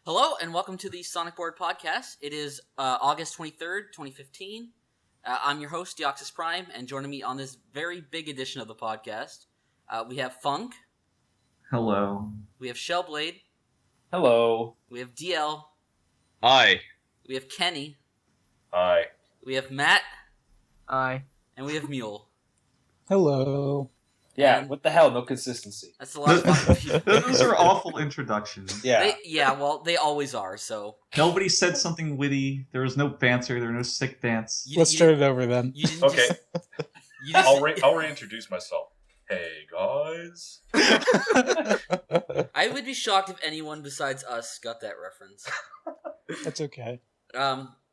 Hello, and welcome to the Sonic Board podcast. It is August 23rd, 2015. I'm your host, DeoxysPrime, and joining me on this very big edition of the podcast, we have Funk. Hello. We have Shellblade. Hello. We have DL. Hi. We have Kenny. Hi. We have Matt. Hi. And we have Mule. Hello. Yeah, what the hell? No consistency. That's a lot of fucking people. Those are awful introductions. Yeah. Well, they always are, so... Nobody said something witty. There was no banter. There were no sick dance. Let's start it over then. Okay. I'll reintroduce myself. Hey, guys. I would be shocked if anyone besides us got that reference. That's okay.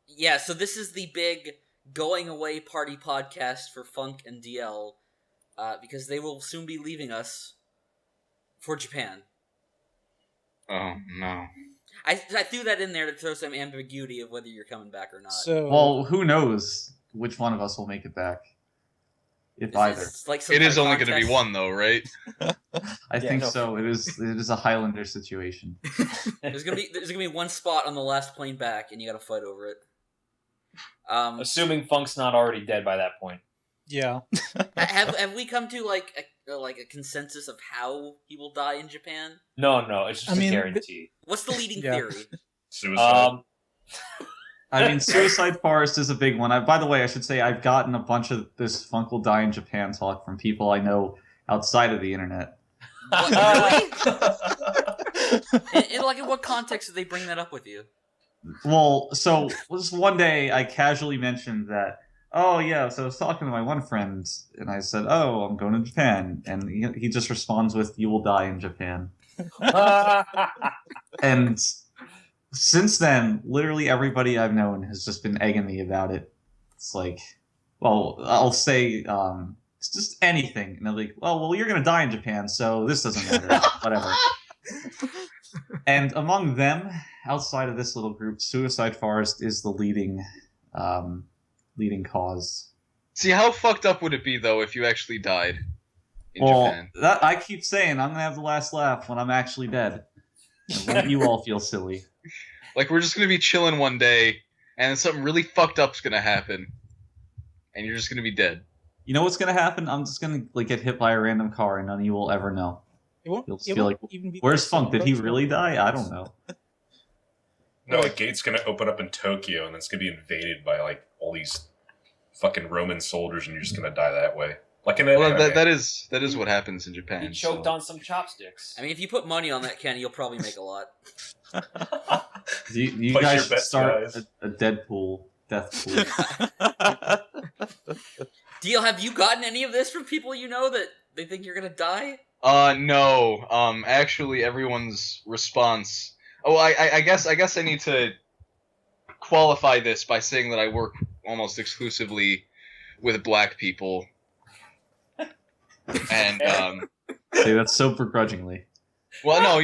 Yeah, so this is the big going away party podcast for Funk and DL, because they will soon be leaving us for Japan. Oh, no. I threw that in there to throw some ambiguity of whether you're coming back or not. Well, who knows which one of us will make it back? If either. It is only going to be one, though, right? I think so. It is a Highlander situation. There's gonna be one spot on the last plane back, and you got to fight over it. Assuming Funk's not already dead by that point. Yeah. have we come to like a consensus of how he will die in Japan? No, it's just a guarantee. What's the leading theory? Suicide. I mean, Suicide Forest is a big one. By the way, I should say I've gotten a bunch of this Funk will die in Japan talk from people I know outside of the internet. What, really? in what context did they bring that up with you? Well, so just one day I casually mentioned that, oh yeah, so I was talking to my one friend, and I said, oh, I'm going to Japan, and he just responds with, you will die in Japan. And since then, literally everybody I've known has just been egging me about it. It's like, well, I'll say, it's just anything, and they're like, well, you're going to die in Japan, so this doesn't matter, whatever. And among them, outside of this little group, Suicide Forest is the leading cause. See, how fucked up would it be, though, if you actually died in Japan? That, I keep saying, I'm going to have the last laugh when I'm actually dead. Won't you all feel silly? Like, we're just going to be chilling one day, and then something really fucked up's going to happen, and you're just going to be dead. You know what's going to happen? I'm just going to get hit by a random car, and none of you will ever know. You'll just feel like, where's Funk? Did he really die? I don't know. No, a gate's gonna open up in Tokyo, and it's gonna be invaded by like all these fucking Roman soldiers, and you're just gonna die that way. Like in well, that is what happens in Japan. He choked on some chopsticks. I mean, if you put money on that, Kenny, you'll probably make a lot. you guys should start a Deadpool death pool. Deal, have you gotten any of this from people you know that they think you're gonna die? No. Actually, everyone's response. Oh, I guess I need to qualify this by saying that I work almost exclusively with black people, and say that so begrudgingly. Well, no,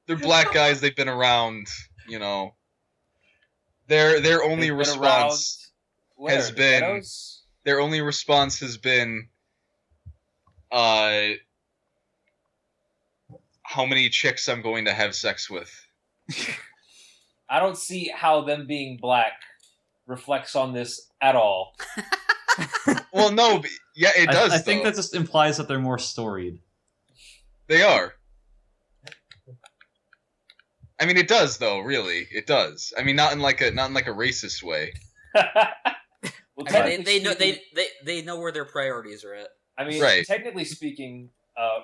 they're black guys. They've been around. Their only response has been how many chicks I'm going to have sex with. I don't see how them being black reflects on this at all. Well, no, but yeah, it does. I think that just implies that they're more storied. They are. I mean, it does, though. Really, it does. I mean, not in like a racist way. Well, they know where their priorities are at. I mean, right. Technically speaking,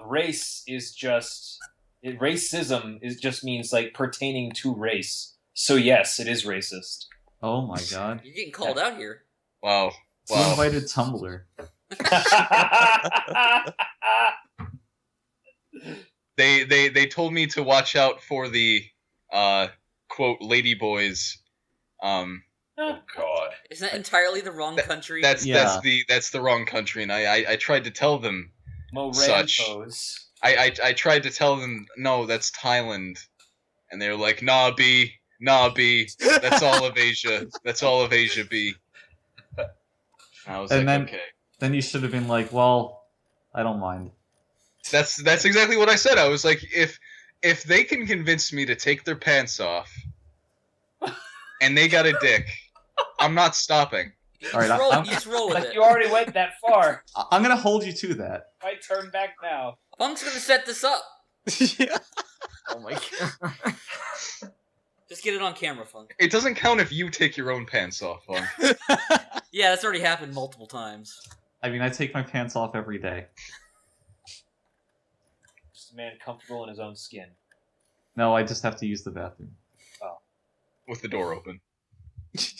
race is just racism just means like pertaining to race. So yes, it is racist. Oh my god. You're getting called out here. Wow. Who Wow. invited Tumblr? They told me to watch out for the quote ladyboys. Oh God. Isn't that entirely the wrong country? That's Yeah. that's the wrong country, and I tried to tell them such. Morantos. I tried to tell them no, that's Thailand, and they're like, nah, B, that's all of Asia. That's all of Asia, B. And I was And like, then- okay. Then you should have been like, well, I don't mind. That's exactly what I said. I was like, if they can convince me to take their pants off, and they got a dick, I'm not stopping. You All right, just roll, I'm- you just roll with Like it. you already went that far. I'm gonna hold you to that. I turn back now. Punk's gonna set this up. Yeah. Oh my god. Just get it on camera, Funk. It doesn't count if you take your own pants off. Funk. Yeah, that's already happened multiple times. I mean, I take my pants off every day. Just a man comfortable in his own skin. No, I just have to use the bathroom. With the door open.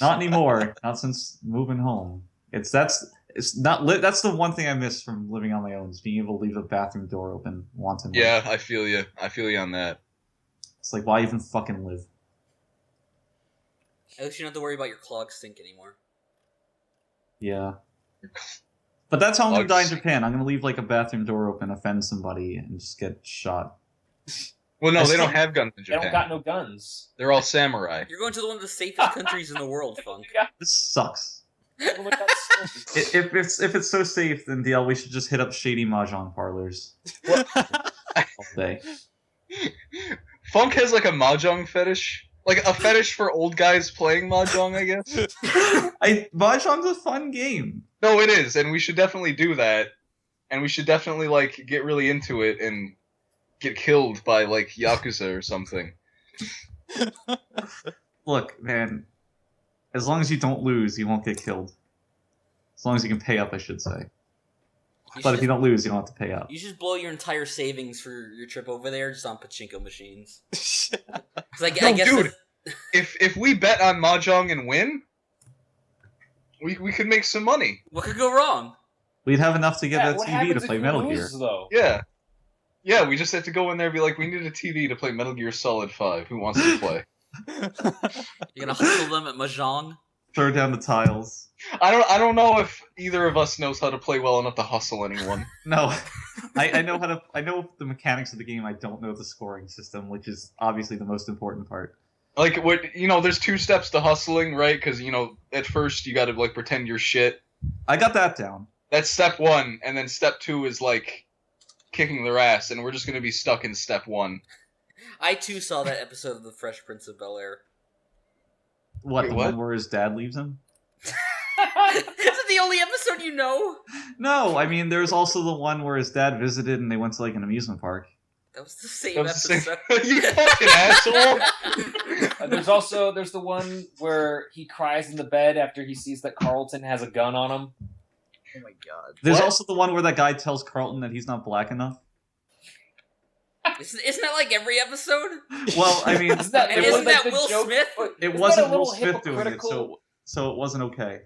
Not anymore. Not since moving home. It's that's the one thing I miss from living on my own, is being able to leave the bathroom door open wantonly. Yeah, I feel you. I feel you on that. It's like, why even fucking live? At least you don't have to worry about your clogs stink anymore. Yeah. But that's how I'm gonna die in Bugs. Japan. I'm gonna leave like a bathroom door open, offend somebody, and just get shot. Well, no, I they still- don't have guns in They don't Japan. got no guns. They're all samurai. You're going to one of the safest countries in the world, Funk. This sucks. Everyone got swords. If it's so safe, then DL, we should just hit up shady mahjong parlors all day. Funk has like a mahjong fetish. Like a fetish for old guys playing mahjong, I guess. Mahjong's a fun game. No, it is, and we should definitely do that. And we should definitely like get really into it and get killed by like Yakuza or something. Look, man, as long as you don't lose, you won't get killed. As long as you can pay up, I should say. You But should, if you don't lose, you don't have to pay up. you should blow your entire savings for your trip over there just on pachinko machines. 'Cause I No, guess dude. that- If we bet on mahjong and win, we could make some money. what could go wrong? We'd have enough to get Yeah, that what TV to happens play if Metal you Gear. lose, though? Yeah. Yeah, we just have to go in there and be like, we need a TV to play Metal Gear Solid 5. Who wants to play? You're gonna hustle them at mahjong? Throw down the tiles. I don't know if either of us knows how to play well enough to hustle anyone. No, I know I know the mechanics of the game. I don't know the scoring system, which is obviously the most important part. Like what there's two steps to hustling, right? Because at first you got to like pretend you're shit. I got that down. That's step one, and then step two is like kicking their ass, and we're just gonna be stuck in step one. I too saw that episode of The Fresh Prince of Bel-Air. What, Wait, the what? one where his dad leaves him? Is it the only episode you know? No, I mean there's also the one where his dad visited and they went to like an amusement park. That was the same That was the episode. same- You fucking asshole! There's the one where he cries in the bed after he sees that Carlton has a gun on him. Oh my god. There's What? also the one where that guy tells Carlton that he's not black enough. Isn't that like every episode? Well, I mean, Isn't that, And it, isn't was, that Will Smith? it Isn't wasn't that a Will little Smith doing it, hypocritical? so it wasn't okay.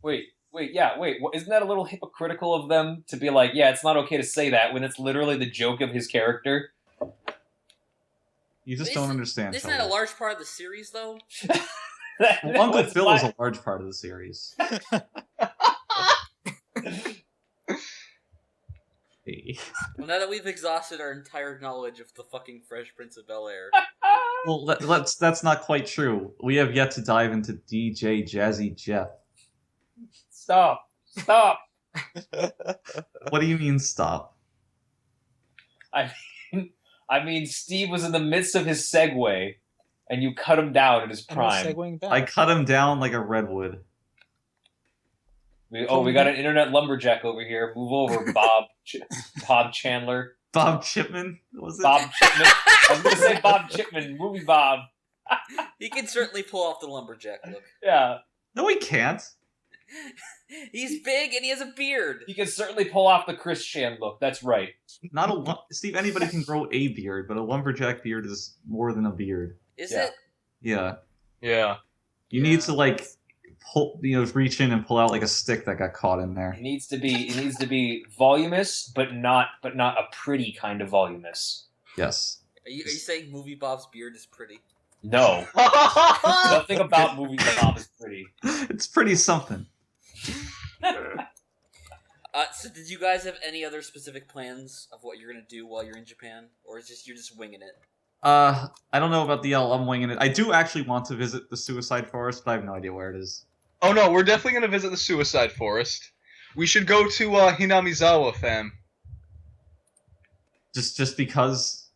Wait. Isn't that a little hypocritical of them to be like, yeah, it's not okay to say that when it's literally the joke of his character? You just Isn't- don't understand. Isn't that a Sheldon. large part of the series, though? Well, Uncle was Phil my- is a large part of the series. Hey. Well, now that we've exhausted our entire knowledge of the fucking Fresh Prince of Bel-Air, Well, that's not quite true. We have yet to dive into DJ Jazzy Jeff. Stop. What do you mean, stop? I mean, Steve was in the midst of his segue, and you cut him down at his And we're prime. segueing back. I cut him down like a redwood. We got an internet lumberjack over here. Move over, Bob. Bob Chandler. Bob Chipman, was it? Bob Chipman. I was going to say Bob Chipman. Movie Bob. he can certainly pull off the lumberjack look. Yeah. No, he can't. He's big and he has a beard. He can certainly pull off the Chris Chan look. That's right. Not a Steve. Anybody can grow a beard, but a lumberjack beard is more than a beard. Is Yeah. it? Yeah. Yeah. You need to like pull, reach in and pull out like a stick that got caught in there. It needs to be voluminous, but not a pretty kind of voluminous. Yes. Are you saying Movie Bob's beard is pretty? No, nothing about Movie Bob is pretty. It's pretty something. So did you guys have any other specific plans of what you're gonna do while you're in Japan, or is you're just winging it? I don't know about the L. I'm winging it. I do actually want to visit the Suicide Forest, but I have no idea where it is. Oh no, we're definitely gonna visit the Suicide Forest. We should go to Hinamizawa, fam. Just because,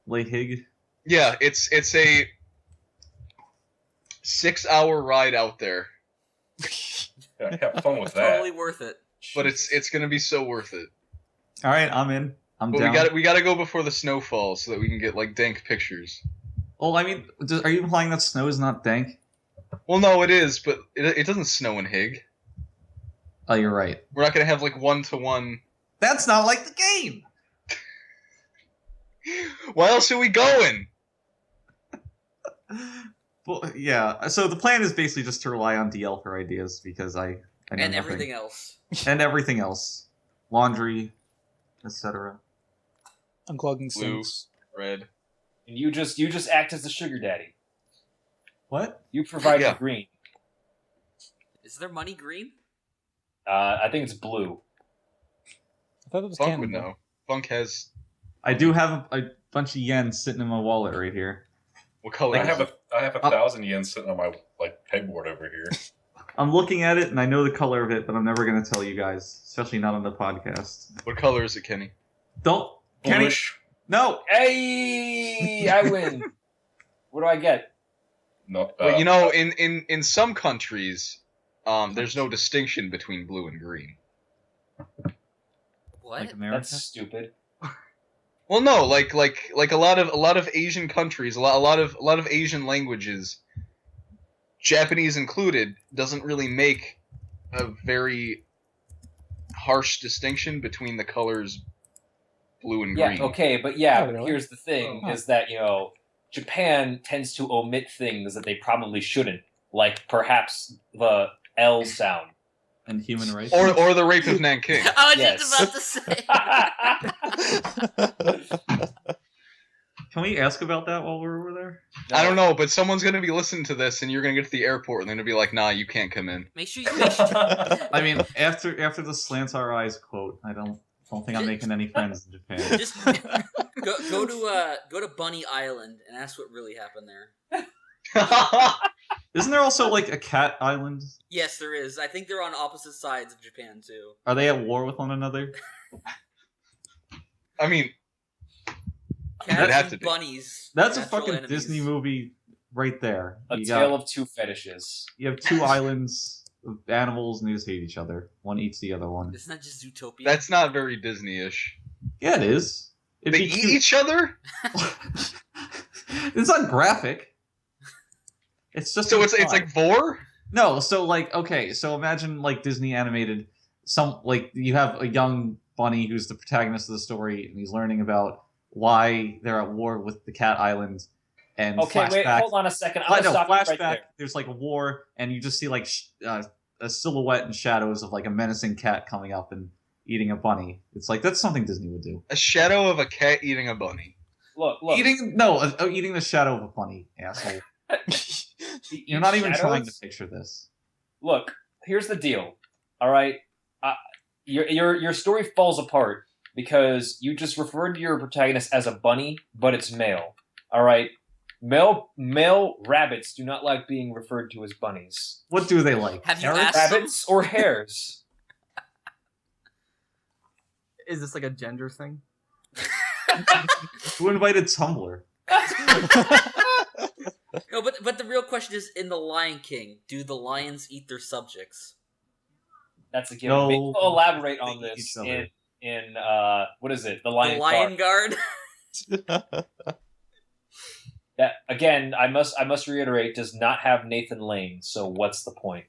Lake Hig. Yeah, it's a 6-hour ride out there, Yeah, have fun with that. Totally worth it. but it's gonna be so worth it. All right, I'm in. I'm But down. we gotta go before the snow falls so that we can get like dank pictures. Well, I mean, are you implying that snow is not dank? Well, no, it is, but it doesn't snow in Hig. Oh, you're right. We're not gonna have like 1-to-1. That's not like the game. Why else are we going? Well, yeah. So the plan is basically just to rely on DL for ideas because I know And nothing. everything else. And everything else, laundry, etc. Unclogging Blue. sinks. Red. And you just act as the sugar daddy. What? You provide Yeah. the green. Is there money green? I think it's blue. I thought it was Funk would Canada. know. Funk has I do have a bunch of yen sitting in my wallet right here. what color? I is have it? a 1,000 yen sitting on my pegboard over here. I'm looking at it and I know the color of it, but I'm never gonna tell you guys, especially not on the podcast. What color is it, Kenny? Don't, Kenny. Bluish. No. Hey, I win. What do I get? No, But you know, in some countries, there's no distinction between blue and green. What? Like America. That's stupid. Well, no, like a lot of Asian countries, a lot of Asian languages, Japanese included, doesn't really make a very harsh distinction between the colors blue and green. Yeah, okay, but yeah, Oh, but really? here's the thing: Oh. is that Japan tends to omit things that they probably shouldn't, like perhaps the L sound. And human rights. Or the rape of Nanking. I was Yes. just about to say. Can we ask about that while we're over there? I don't know, but someone's gonna be listening to this, and you're gonna get to the airport, and they're gonna be like, "Nah, you can't come in." Make sure I mean, after the slants our eyes quote, I don't think I'm making any friends in Japan. just go to Bunny Island and ask what really happened there. Isn't there also like a cat island? Yes, there is. I think they're on opposite sides of Japan too. Are they at war with one another? I mean, Cats have and to be. bunnies. That's a natural fucking enemies. Disney movie right there. A You tale got- of two fetishes. You have two islands of animals and they just hate each other. One eats the other one. Isn't that just Zootopia? that's not very Disney-ish. Yeah, it is. It'd They be eat cute. each other, It's not graphic. It's just so it's fun. like vor. No, so like okay, so imagine like Disney animated you have a young bunny who's the protagonist of the story and he's learning about why they're at war with the cat island and Okay, flashback. wait, hold on a second. I'm No, gonna stop you flashback. right there. There's like a war and you just see like a silhouette and shadows of like a menacing cat coming up and eating a bunny. It's like that's something Disney would do. A shadow of a cat eating a bunny. Look. Eating eating the shadow of a bunny, asshole. Eat You're not even shadows? trying to picture this. Look, here's the deal. All right, your story falls apart because you just referred to your protagonist as a bunny, but it's male. All right, male rabbits do not like being referred to as bunnies. What do they like? Have you Carrots? asked- Rabbits or hares? Is this like a gender thing? Who invited Tumblr? No, but the real question is, in The Lion King, do the lions eat their subjects? That's a given. No. Maybe we'll elaborate on They eat this each other. in what is it? The Lion The Lion Guard. Guard? That again, I must reiterate, does not have Nathan Lane. So what's the point?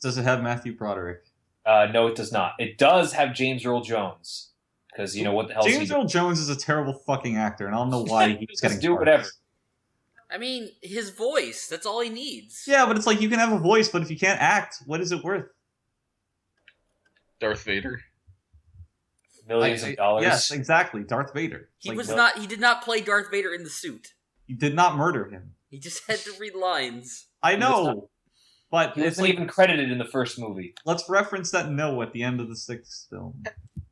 Does it have Matthew Broderick? No, it does not. It does have James Earl Jones, because what the hell? James Earl Jones is a terrible fucking actor, and I don't know why he keeps Just getting do parts. whatever. I mean, his voice. That's all he needs. Yeah, but it's like you can have a voice, but if you can't act, what is it worth? Darth Vader. Millions of dollars. Yes, exactly. Darth Vader. He Like, was what? not. He did not play Darth Vader in the suit. You did not murder him. He just had to read lines. I was not- know, but He it's wasn't like even credited in the first movie. let's reference that no at the end of the 6th film.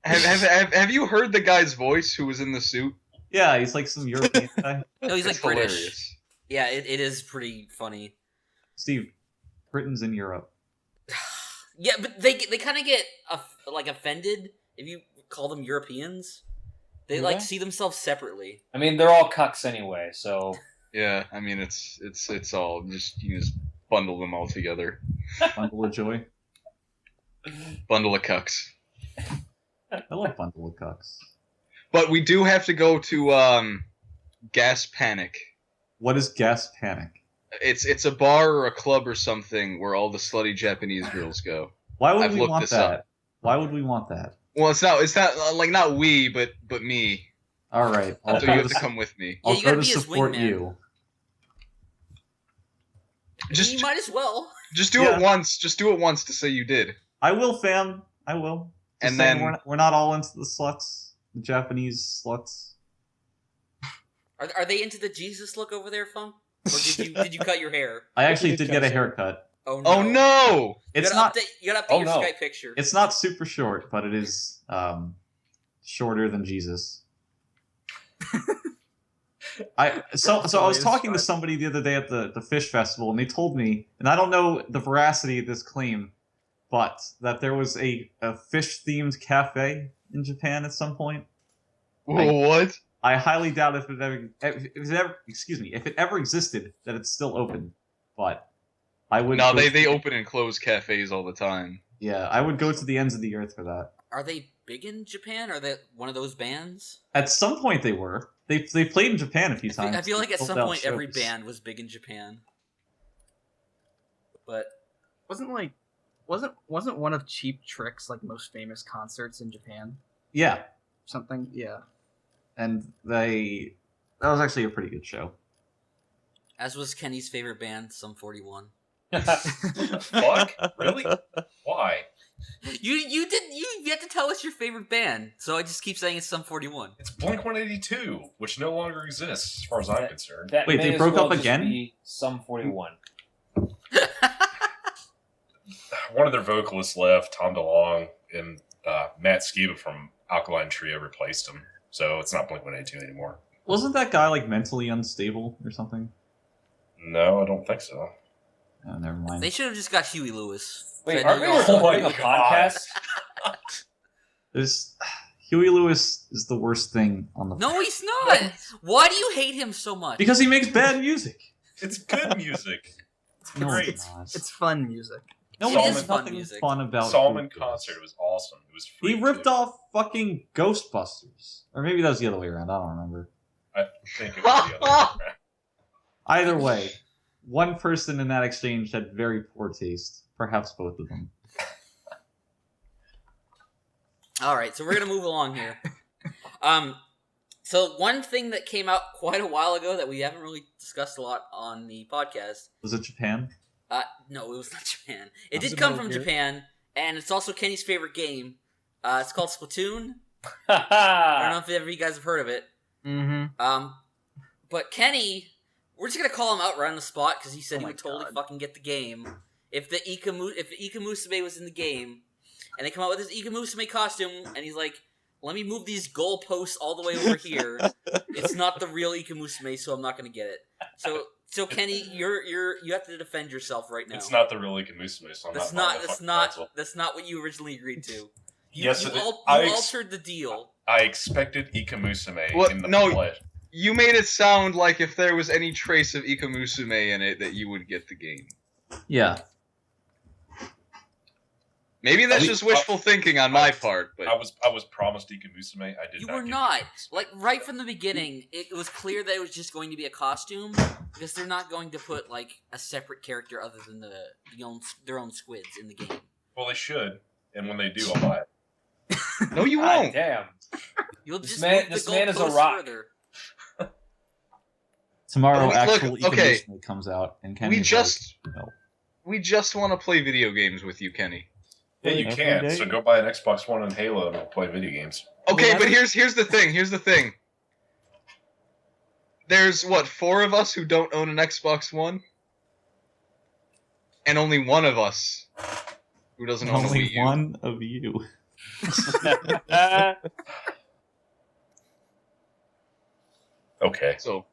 Have you heard the guy's voice who was in the suit? Yeah, he's like some European guy. No, he's like It's British. hilarious. Yeah, it is pretty funny. Steve, Britain's in Europe. Yeah, but they kind of get like offended if you call them Europeans. They Do like they? see themselves separately. I mean, they're all cucks anyway, so Yeah, I mean it's all just you just bundle them all together. Bundle of joy. Bundle of cucks. I love bundle of cucks. But we do have to go to Gas Panic. What is gas panic? It's a bar or a club or something where all the slutty Japanese girls go. Why would I've we looked want this that? up. Why would we want that? Well, it's not like not we, but me. All right, I'll So go you have to to come with me. Yeah, I'll you go gotta to be his support wingman. you. You Just might as well. do Yeah. it once. Just do it once to say you did. I will, fam. I will. Just And saying then- we're not all into the sluts, the Japanese sluts. Are they into the Jesus look over there, Funk? Or did you cut your hair? I actually did did get a cut haircut. Oh no! Oh no! It's you not. gotta update, you gotta update Oh, your no. Skype picture. It's not super short, but it is shorter than Jesus. So I was talking to somebody the other day at the fish festival, and they told me, and I don't know the veracity of this claim, but that there was a fish themed cafe in Japan at some point. What? I highly doubt if it ever existed that it's still open, but I would. No, go they to- open and close cafes all the time. Yeah, I would go to the ends of the earth for that. Are they big in Japan? Are they one of those bands? At some point, they were. They played in Japan a few times. I feel like at Sold some out point every shows. band was big in Japan. But Wasn't one of Cheap Trick's like most famous concerts in Japan? Yeah, Something, yeah. and that was actually a pretty good show. as was Kenny's favorite band, Sum 41. Fuck? Really? Why? You had to tell us your favorite band, so I just keep saying it's Sum 41. It's Blink 182, which no longer exists, as far as I'm Yeah. concerned. that Wait, may they as broke well up just again? be Sum 41. One of their vocalists left, Tom DeLonge, and Matt Skiba from Alkaline Trio replaced him. So it's not Blink 182 anymore. Wasn't that guy like mentally unstable or something? No, I don't think so. Oh, never mind. They should have just got Huey Lewis. Wait, I aren't know we you also- recording a God. podcast? There's Huey Lewis is the worst thing on the No, he's not. Why do you hate him so much? because he makes bad music. It's good music. It's No, great. it's not. It's fun music. No, It there's is fun nothing music. fun about Salmon Huey Lewis. concert was awesome. It was free. He ripped too. off fucking Ghostbusters, or maybe that was the other way around. I don't remember. I think it was the other way around. Either way, one person in that exchange had very poor taste. Perhaps both of them. All right, so we're gonna move along here. So one thing that came out quite a while ago that we haven't really discussed a lot on the podcast. Was it Japan? No, it was not Japan. It Was did it come Metal from Gear? Japan, and it's also Kenny's favorite game. It's called Splatoon. I don't know if ever you guys have heard of it. Mm-hmm. But Kenny, we're just gonna call him out right on the spot because he said Oh he my would totally God. fucking get the game if the Ikamusume was in the game, and they come out with his Ikamusume costume, and he's like, "Let me move these goalposts all the way over here. It's not the real Ikamusume, so I'm not gonna get it." So Kenny, you have to defend yourself right now. It's not the real Ikamusume, so I'm That's not. not. buying the That's fucking not. console. That's not what you originally agreed to. Yes, you it is. altered the deal. I expected Ikamusume What? in the No. flesh. You made it sound like if there was any trace of Ikamusume in it, that you would get the game. Yeah. Maybe that's I- just wishful thinking on my part, but I was promised Ikamusume. I did You not. were get not. Ikamusume. Like, right from the beginning, it was clear that it was just going to be a costume, because they're not going to put, like, a separate character other than their own squids in the game. Well, they should, and when they do, I'll buy it. no, you God won't. damn. You'll This just man- move the this man is a goalposts rock. further. Tomorrow, Look, actual okay. Econditionally comes out, and Kenny's We just want to play video games with you, Kenny. Yeah, you Every can. day. So go buy an Xbox One and Halo and we'll play video games. Okay, Well, but here's the thing. There's what, 4 of us who don't own an Xbox One, and only one of us who doesn't own a Wii only U. one of you. Okay. So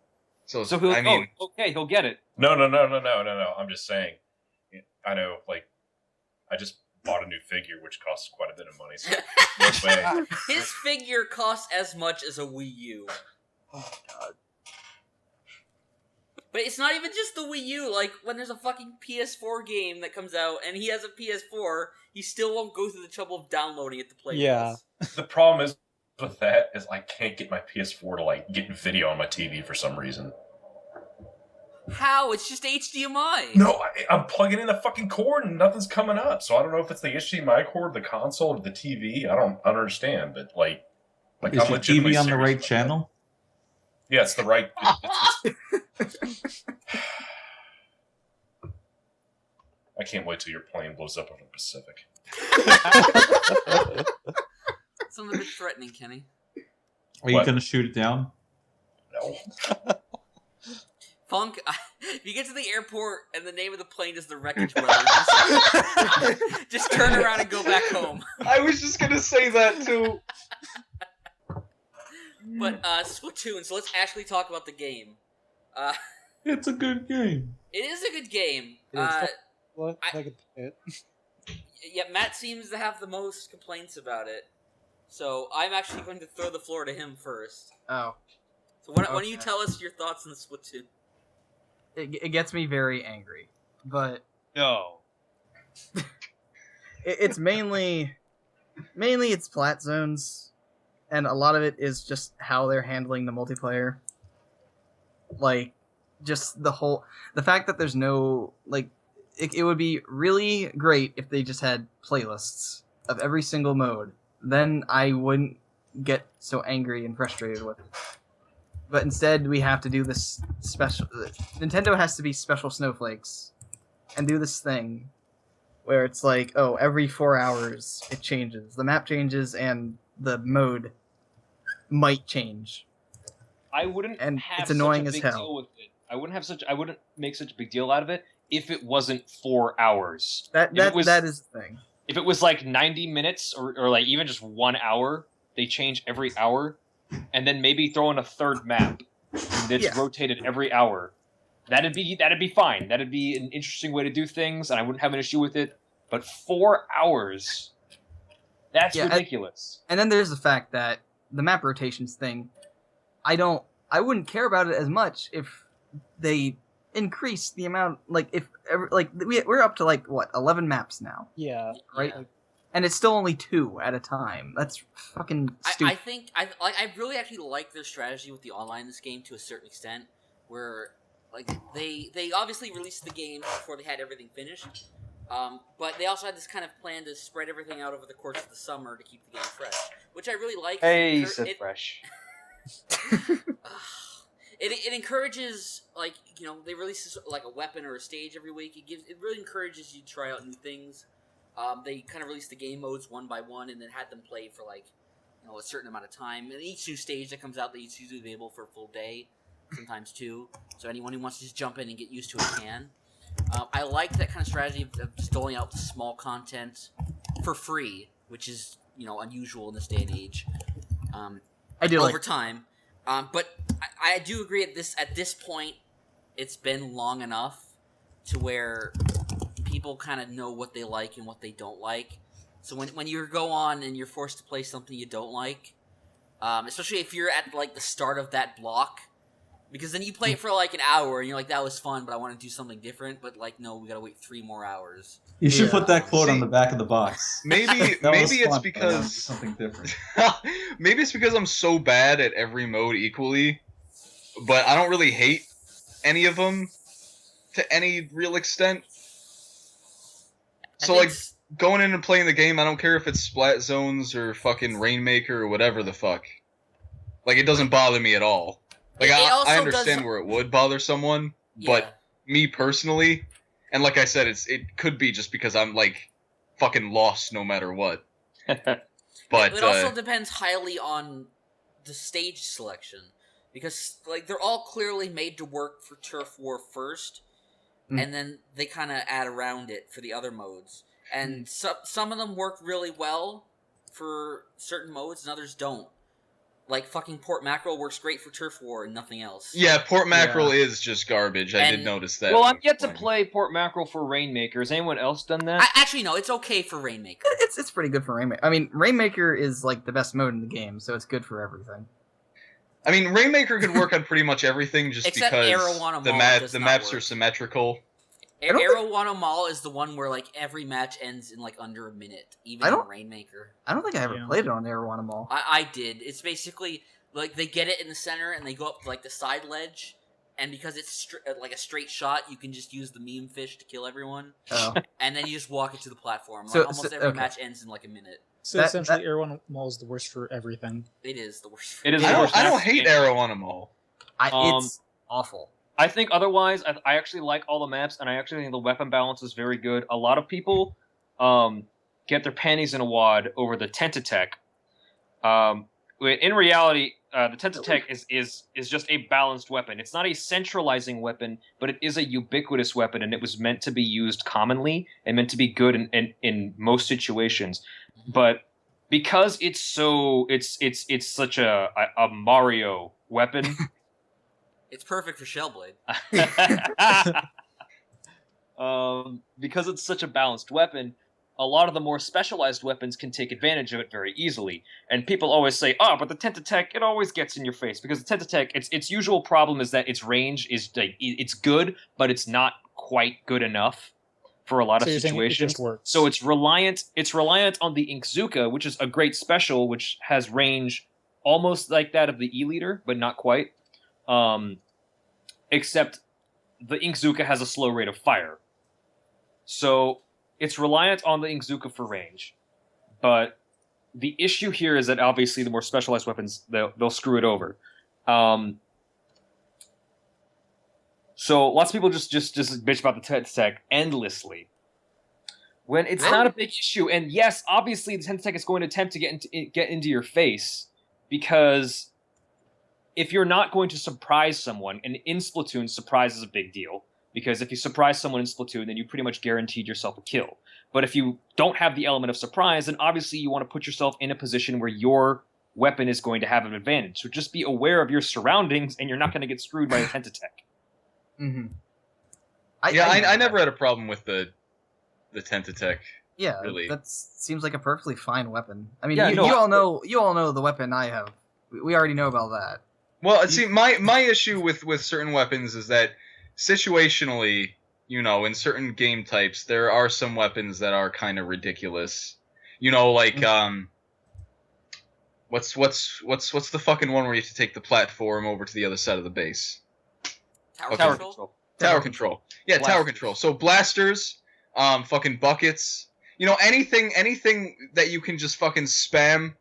So I mean, okay, he'll get it. No. I'm just saying. I know, like, I just bought a new figure, which costs quite a bit of money. So no way. His figure costs as much as a Wii U. Oh god. But it's not even just the Wii U. Like, when there's a fucking PS4 game that comes out and he has a PS4, he still won't go through the trouble of downloading it to play Yeah. with us. The problem is with that is I can't get my PS4 to like get video on my TV for some reason. How? It's just HDMI. No, I'm plugging in the fucking cord and nothing's coming up. So I don't know if it's the HDMI cord, the console, or the TV. I don't understand, but like Is I'm your legitimately TV on the serious right about channel? that. Yeah, it's the right. I can't wait till your plane blows up over the Pacific. Something a bit threatening, Kenny. Are you What? going to shoot it down? No. Funk, if you get to the airport and the name of the plane is the Wreckage Brothers, just turn around and go back home. I was just gonna say that too. But, Splatoon, so let's actually talk about the game. It's a good game. It is a good game. It is. What? I- I could it. Yeah, Matt seems to have the most complaints about it. So I'm actually going to throw the floor to him first. Oh. So why don't you Okay. tell us your thoughts on the Splatoon? It gets me very angry, but No. it's mainly it's flat zones, and a lot of it is just how they're handling the multiplayer. Like, just the fact that there's no, like, it would be really great if they just had playlists of every single mode. Then I wouldn't get so angry and frustrated with it. But instead, we have to do this special. Nintendo has to be special snowflakes and do this thing where it's like, oh, every 4 hours it changes. The map changes and the mode might change. I wouldn't And have it's annoying such a as big hell. deal with it. I wouldn't make such a big deal out of it if it wasn't 4 hours. That If it was- that is the thing. If it was like 90 minutes or like even just 1 hour, they change every hour, and then maybe throw in a third map that's Yeah. rotated every hour. That'd be fine. That'd be an interesting way to do things, and I wouldn't have an issue with it. But 4 hours, that's Yeah, ridiculous. And then there's the fact that the map rotations thing, I wouldn't care about it as much if they increase the amount, like, we're up to, like, what, 11 maps now, Yeah. right? Yeah. And it's still only 2 at a time. That's fucking I stupid. think I really actually like their strategy with the online in this game to a certain extent, where like they obviously released the game before they had everything finished, but they also had this kind of plan to spread everything out over the course of the summer to keep the game fresh, which I really like. Hey, It- said it- fresh. It encourages, like, you know, they release this, like, a weapon or a stage every week. It really encourages you to try out new things. They kind of released the game modes one by one and then had them play for, like, you know, a certain amount of time. And each new stage that comes out, it's usually available for a full day, sometimes 2. So anyone who wants to just jump in and get used to it can. I like that kind of strategy of just doling out small content for free, which is, you know, unusual in this day and age. I do Over like time. But I do agree at this point, it's been long enough to where people kind of know what they like and what they don't like. So when you go on and you're forced to play something you don't like, especially if you're at, like, the start of that block, because then you play it for, like, an hour and you're like, that was fun, but I want to do something different. But, like, no, we gotta wait 3 more hours. You should Yeah. put that quote on See, the back of the box. Maybe That was maybe it's fun, but I wanna do because something different. maybe it's because I'm so bad at every mode equally, but I don't really hate any of them to any real extent. I So, think like, going in and playing the game, I don't care if it's Splat Zones or fucking Rainmaker or whatever the fuck. Like, it doesn't bother me at all. Like, It also I does- understand where it would bother someone, but me personally, and like I said, it could be just because I'm like fucking lost no matter what. But it also depends highly on the stage selection, because like they're all clearly made to work for Turf War first, and then they kind of add around it for the other modes. And some of them work really well for certain modes, and others don't. Like fucking Port Mackerel works great for Turf War and nothing else. yeah, Port Mackerel is just garbage. I did notice that. Well, I'm yet to play Port Mackerel for Rainmaker. Has anyone else done that? Actually, no, it's okay for Rainmaker. It's pretty good for Rainmaker. I mean, Rainmaker is like the best mode in the game, so it's good for everything. I mean, Rainmaker could work on pretty much everything just Except because Arowana the Mall does not maps work. are symmetrical. Arowana Mall is the one where like every match ends in like under a minute, even in Rainmaker. I don't think I ever played it on Arowana Mall. I did. It's basically like they get it in the center and they go up like the side ledge, and because it's like a straight shot, you can just use the meme fish to kill everyone. Oh. And then you just walk it to the platform. Like, So- almost so- every okay. match ends in like a minute. So essentially, Arowana Mall is the worst for everything. It is the worst. It is. I the worst don't match hate game. Arowana Mall. It's awful. I think otherwise, I actually like all the maps, and I actually think the weapon balance is very good. A lot of people get their panties in a wad over the Tentatech. In reality, the Tentatech is just a balanced weapon. It's not a centralizing weapon, but it is a ubiquitous weapon, and it was meant to be used commonly and meant to be good in most situations. But because it's such a Mario weapon. It's perfect for Shellblade. Because it's such a balanced weapon, a lot of the more specialized weapons can take advantage of it very easily. And people always say, "Oh, but the Tentatech, it always gets in your face," because the Tentatech, its usual problem is that its range is like, it's good, but it's not quite good enough for a lot of So you're saying it situations. just works. So it's reliant on the Inkzuka, which is a great special, which has range almost like that of the E-liter, but not quite. Except the Inkzuka has a slow rate of fire. So it's reliant on the Inkzuka for range. But the issue here is that obviously the more specialized weapons, they'll screw it over. So lots of people just bitch about the Tentatech endlessly. When it's not a big issue. And yes, obviously the Tentatech is going to attempt to get into your face, because if you're not going to surprise someone, and in Splatoon, surprise is a big deal, because if you surprise someone in Splatoon, then you pretty much guaranteed yourself a kill. But if you don't have the element of surprise, then obviously you want to put yourself in a position where your weapon is going to have an advantage. So just be aware of your surroundings, and you're not going to get screwed by a Tentatech. Mm-hmm. I never had a problem with the Tentatech. Yeah, really. that seems like a perfectly fine weapon. I mean, Yeah, you all know the weapon I have. We already know about that. Well, see, my issue with certain weapons is that situationally, in certain game types, there are some weapons that are kind of ridiculous. Like what's the fucking one where you have to take the platform over to the other side of the base? Tower control? Tower control. Yeah, Blasters. tower control. So blasters, fucking buckets. Anything that you can just fucking spam.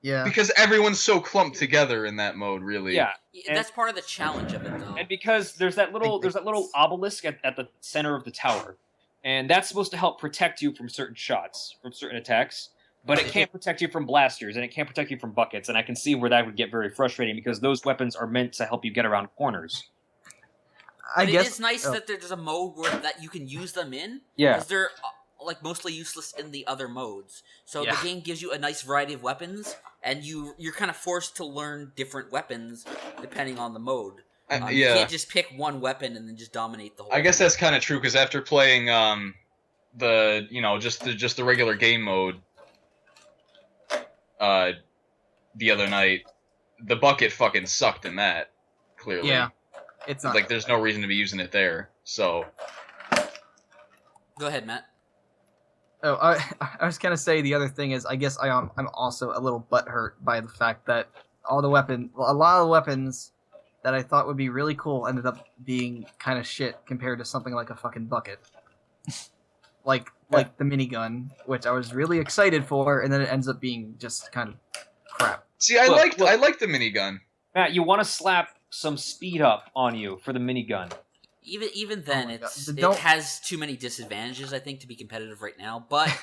Yeah. Because everyone's so clumped together in that mode, really. Yeah. That's part of the challenge of it, though. And because there's that little obelisk at the center of the tower, and that's supposed to help protect you from certain shots, from certain attacks, but it can't protect you from blasters, and it can't protect you from buckets, and I can see where that would get very frustrating, because those weapons are meant to help you get around corners. I But guess it is nice that there's a mode that you can use them in. Yeah. Because they're like mostly useless in the other modes. So Yeah. the game gives you a nice variety of weapons, and you're kind of forced to learn different weapens depending on the mode. You can't just pick one weapon and then just dominate the whole. I guess that's kind of true, because after playing just the regular game mode the other night, the bucket fucking sucked in that. Clearly, yeah, it's not like there's no reason to be using it there. So Go ahead, Matt. Oh, I was gonna say the other thing is I guess I'm also a little butthurt by the fact that a lot of the weapons that I thought would be really cool ended up being kind of shit compared to something like a fucking bucket, like the minigun, which I was really excited for, and then it ends up being just kind of crap. see, I liked the minigun. Matt, you want to slap some speed up on you for the minigun. Even then, my it God. has too many disadvantages, I think, to be competitive right now. But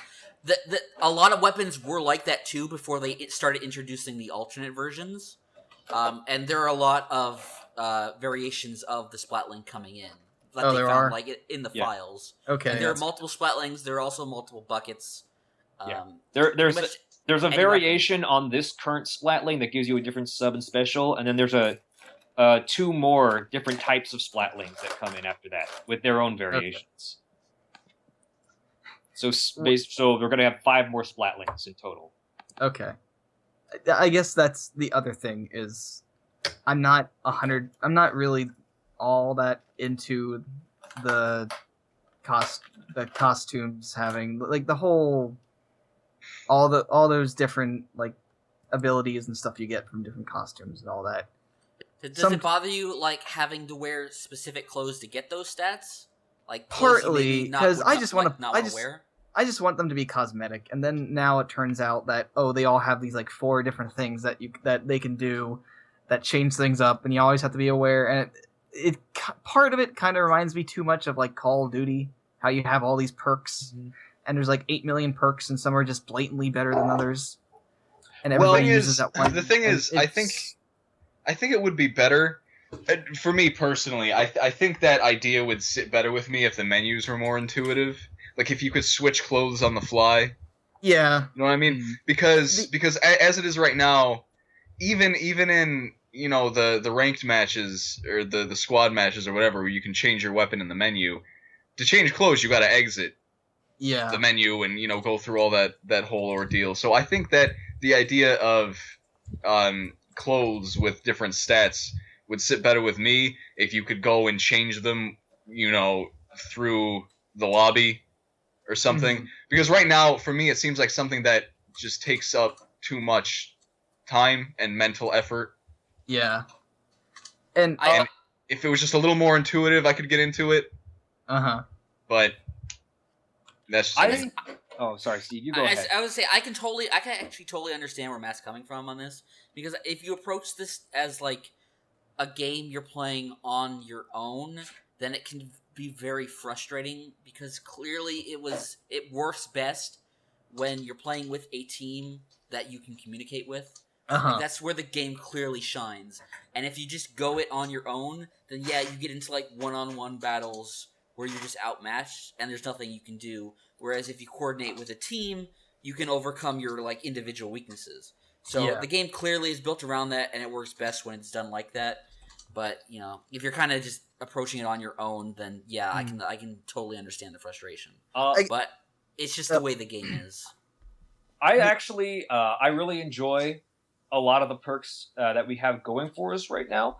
a lot of weapons were like that too before they started introducing the alternate versions. And there are a lot of variations of the Splatling coming in. That Oh, they there found, are? like in the Yeah. files. Okay. And there are that's- multiple Splatlings. There are also multiple buckets. Yeah. Pretty There's much a any variation on this current Splatling that gives you a different sub and special, and then there's two more different types of Splatlings that come in after that with their own variations. So we're gonna have 5 more Splatlings in total. Okay. I guess that's the other thing is I'm not really all that into the costumes having like the whole all those different like abilities and stuff you get from different costumes and all that. Does it bother you like having to wear specific clothes to get those stats? Like Partly because I just want to wear. I just want them to be cosmetic, and then now it turns out that they all have these like 4 different things that they can do that change things up, and you always have to be aware. And it part of it kind of reminds me too much of like Call of Duty, how you have all these perks, and there's like 8 million perks, and some are just blatantly better than others, and everybody uses that one. The thing is, I think it would be better. For me personally, I think that idea would sit better with me if the menus were more intuitive. Like if you could switch clothes on the fly. Yeah. You know what I mean? Because as it is right now, even in the ranked matches or the squad matches or whatever, where you can change your weapon in the menu, to change clothes you got to exit the menu and go through all that whole ordeal. So I think that the idea of clothes with different stats would sit better with me if you could go and change them, through the lobby or something. Because right now, for me, it seems like something that just takes up too much time and mental effort. Yeah. And if it was just a little more intuitive, I could get into it. But that's just Oh, sorry, Steve. You go ahead. I would say I can actually totally understand where Matt's coming from on this, because if you approach this as like a game you're playing on your own, then it can be very frustrating, because clearly it works best when you're playing with a team that you can communicate with. Like, that's where the game clearly shines. And if you just go it on your own, then yeah, you get into like one-on-one battles where you're just outmatched and there's nothing you can do. Whereas if you coordinate with a team, you can overcome your like individual weaknesses. So the game clearly is built around that, and it works best when it's done like that. But if you're kind of just approaching it on your own, then yeah, I can totally understand the frustration. But it's just the way the game is. I actually I really enjoy a lot of the perks that we have going for us right now.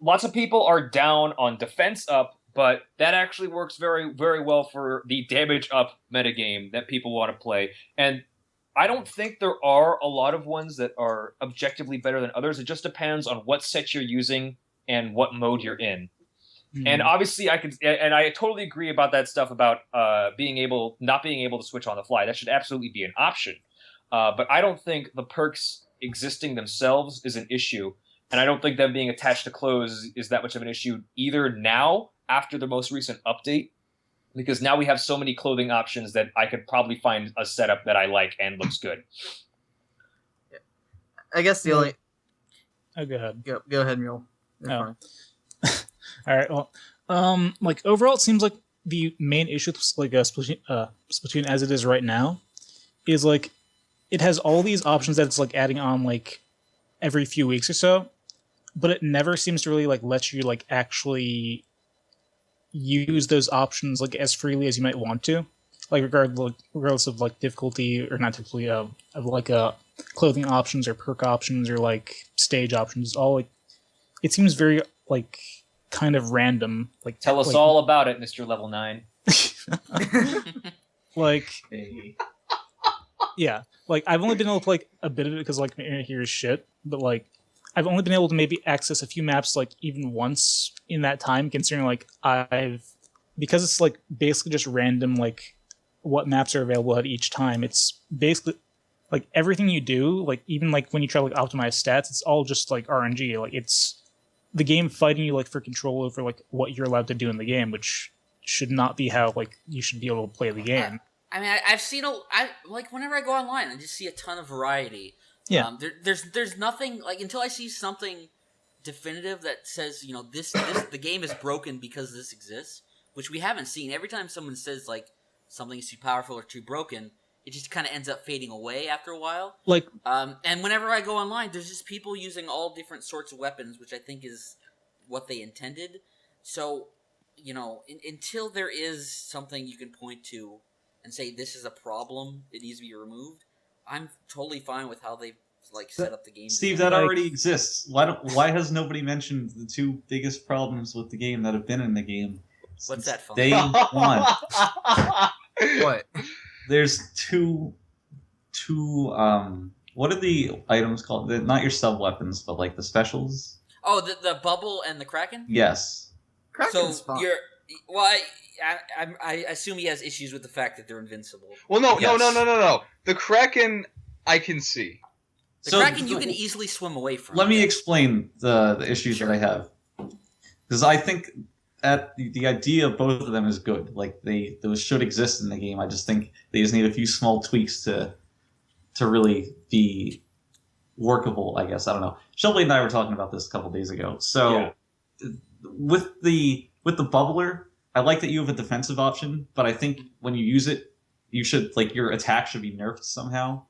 Lots of people are down on defense up, but that actually works very, very well for the damage up metagame that people want to play. And I don't think there are a lot of ones that are objectively better than others. It just depends on what set you're using and what mode you're in. And obviously, I totally agree about that stuff about not being able to switch on the fly. That should absolutely be an option. But I don't think the perks existing themselves is an issue, and I don't think them being attached to clothes is that much of an issue either now after the most recent update, because now we have so many clothing options that I could probably find a setup that I like and looks good. I guess the only... Oh, go ahead. Go ahead, Mule. Oh. All right. Well, like overall, it seems like the main issue with like Splatoon as it is right now is like it has all these options that it's like adding on like every few weeks or so, but it never seems to really like let you like actually use those options like as freely as you might want to, like regardless of like difficulty or not difficulty of like clothing options or perk options or like stage options. All like it seems very like kind of random. Like tell us all about it, Mr. Level 9. Like yeah, like I've only been able to play like, a bit of it because like my internet here is shit, but like I've only been able to maybe access a few maps like even once in that time, considering like because it's like basically just random like what maps are available at each time. It's basically like everything you do, like even like when you try to like optimize stats, it's all just like RNG. Like it's the game fighting you like for control over like what you're allowed to do in the game, which should not be how like you should be able to play the game. I mean, I've seen like whenever I go online, I just see a ton of variety. Yeah. There's nothing like until I see something definitive that says this the game is broken because this exists, which we haven't seen. Every time someone says like something is too powerful or too broken, it just kind of ends up fading away after a while. Like, and whenever I go online, there's just people using all different sorts of weapons, which I think is what they intended. So, until there is something you can point to and say this is a problem, it needs to be removed, I'm totally fine with how they've set up the game. Steve, that already exists. Why has nobody mentioned the two biggest problems with the game that have been in the game? What's that phone? Day one. What? There's two what are the items called? They're not your sub weapons, but like the specials. Oh, the bubble and the kraken. Yes. Kraken's fine. I assume he has issues with the fact that they're invincible. Well, no. Yes. The kraken I can see. The kraken you can easily swim away from. Let me explain the issues that I have, because I think the idea of both of them is good. Like those should exist in the game. I just think they just need a few small tweaks to really be workable. I guess I don't know. Shellblade and I were talking about this a couple days ago. So with the bubbler, I like that you have a defensive option, but I think when you use it, you should your attack should be nerfed somehow.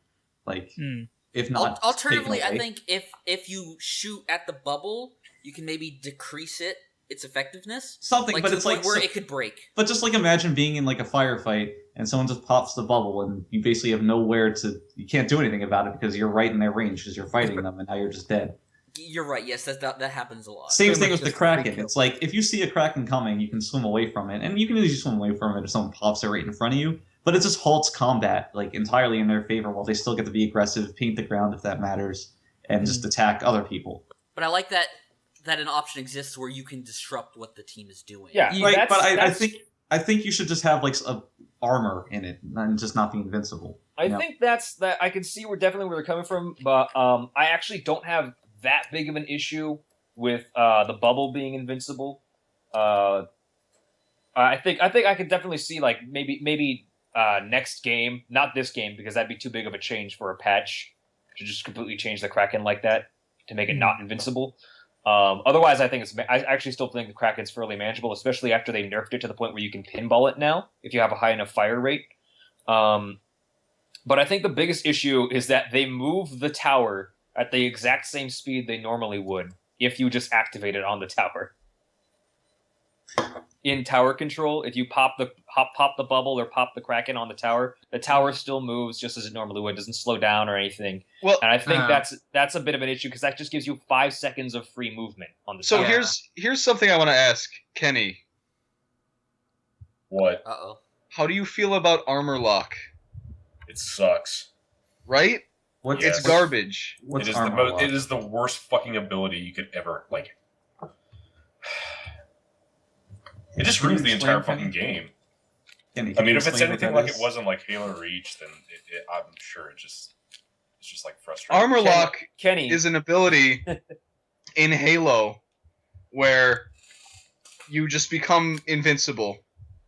If not, alternatively, I think if you shoot at the bubble, you can maybe decrease its effectiveness. Something, but it's where it could break. But just imagine being in a firefight and someone just pops the bubble and you basically have nowhere to. You can't do anything about it because you're right in their range because you're fighting them and now you're just dead. You're right. Yes, that happens a lot. Same thing with the kraken. It's if you see a kraken coming, you can swim away from it, and you can easily swim away from it if someone pops it right in front of you. But it just halts combat entirely in their favor, while they still get to be aggressive, paint the ground if that matters, and just attack other people. But I like that an option exists where you can disrupt what the team is doing. Yeah, right. But I think you should just have a armor in it, and just not be invincible. I think that I can see definitely where they're coming from, but I actually don't have that big of an issue with the bubble being invincible. I think I could definitely see maybe next game, not this game because that'd be too big of a change for a patch to just completely change the Kraken like that to make it not invincible. Otherwise, I actually still think the Kraken's fairly manageable, especially after they nerfed it to the point where you can pinball it now if you have a high enough fire rate. But I think the biggest issue is that they move the tower at the exact same speed they normally would if you just activate it on the tower. In tower control, if you pop the bubble or pop the Kraken on the tower still moves just as it normally would. It doesn't slow down or anything. Well, and I think that's a bit of an issue because that just gives you 5 seconds of free movement on the tower. So here's something I want to ask Kenny. What? Uh-oh. How do you feel about armor lock? It sucks. Right? Yes. It's garbage. It is the worst fucking ability you could ever It just ruins the entire fucking game. I mean, if it's anything like it was in Halo Reach, then I'm sure it's just frustrating. Armor lock is an ability in Halo where you just become invincible.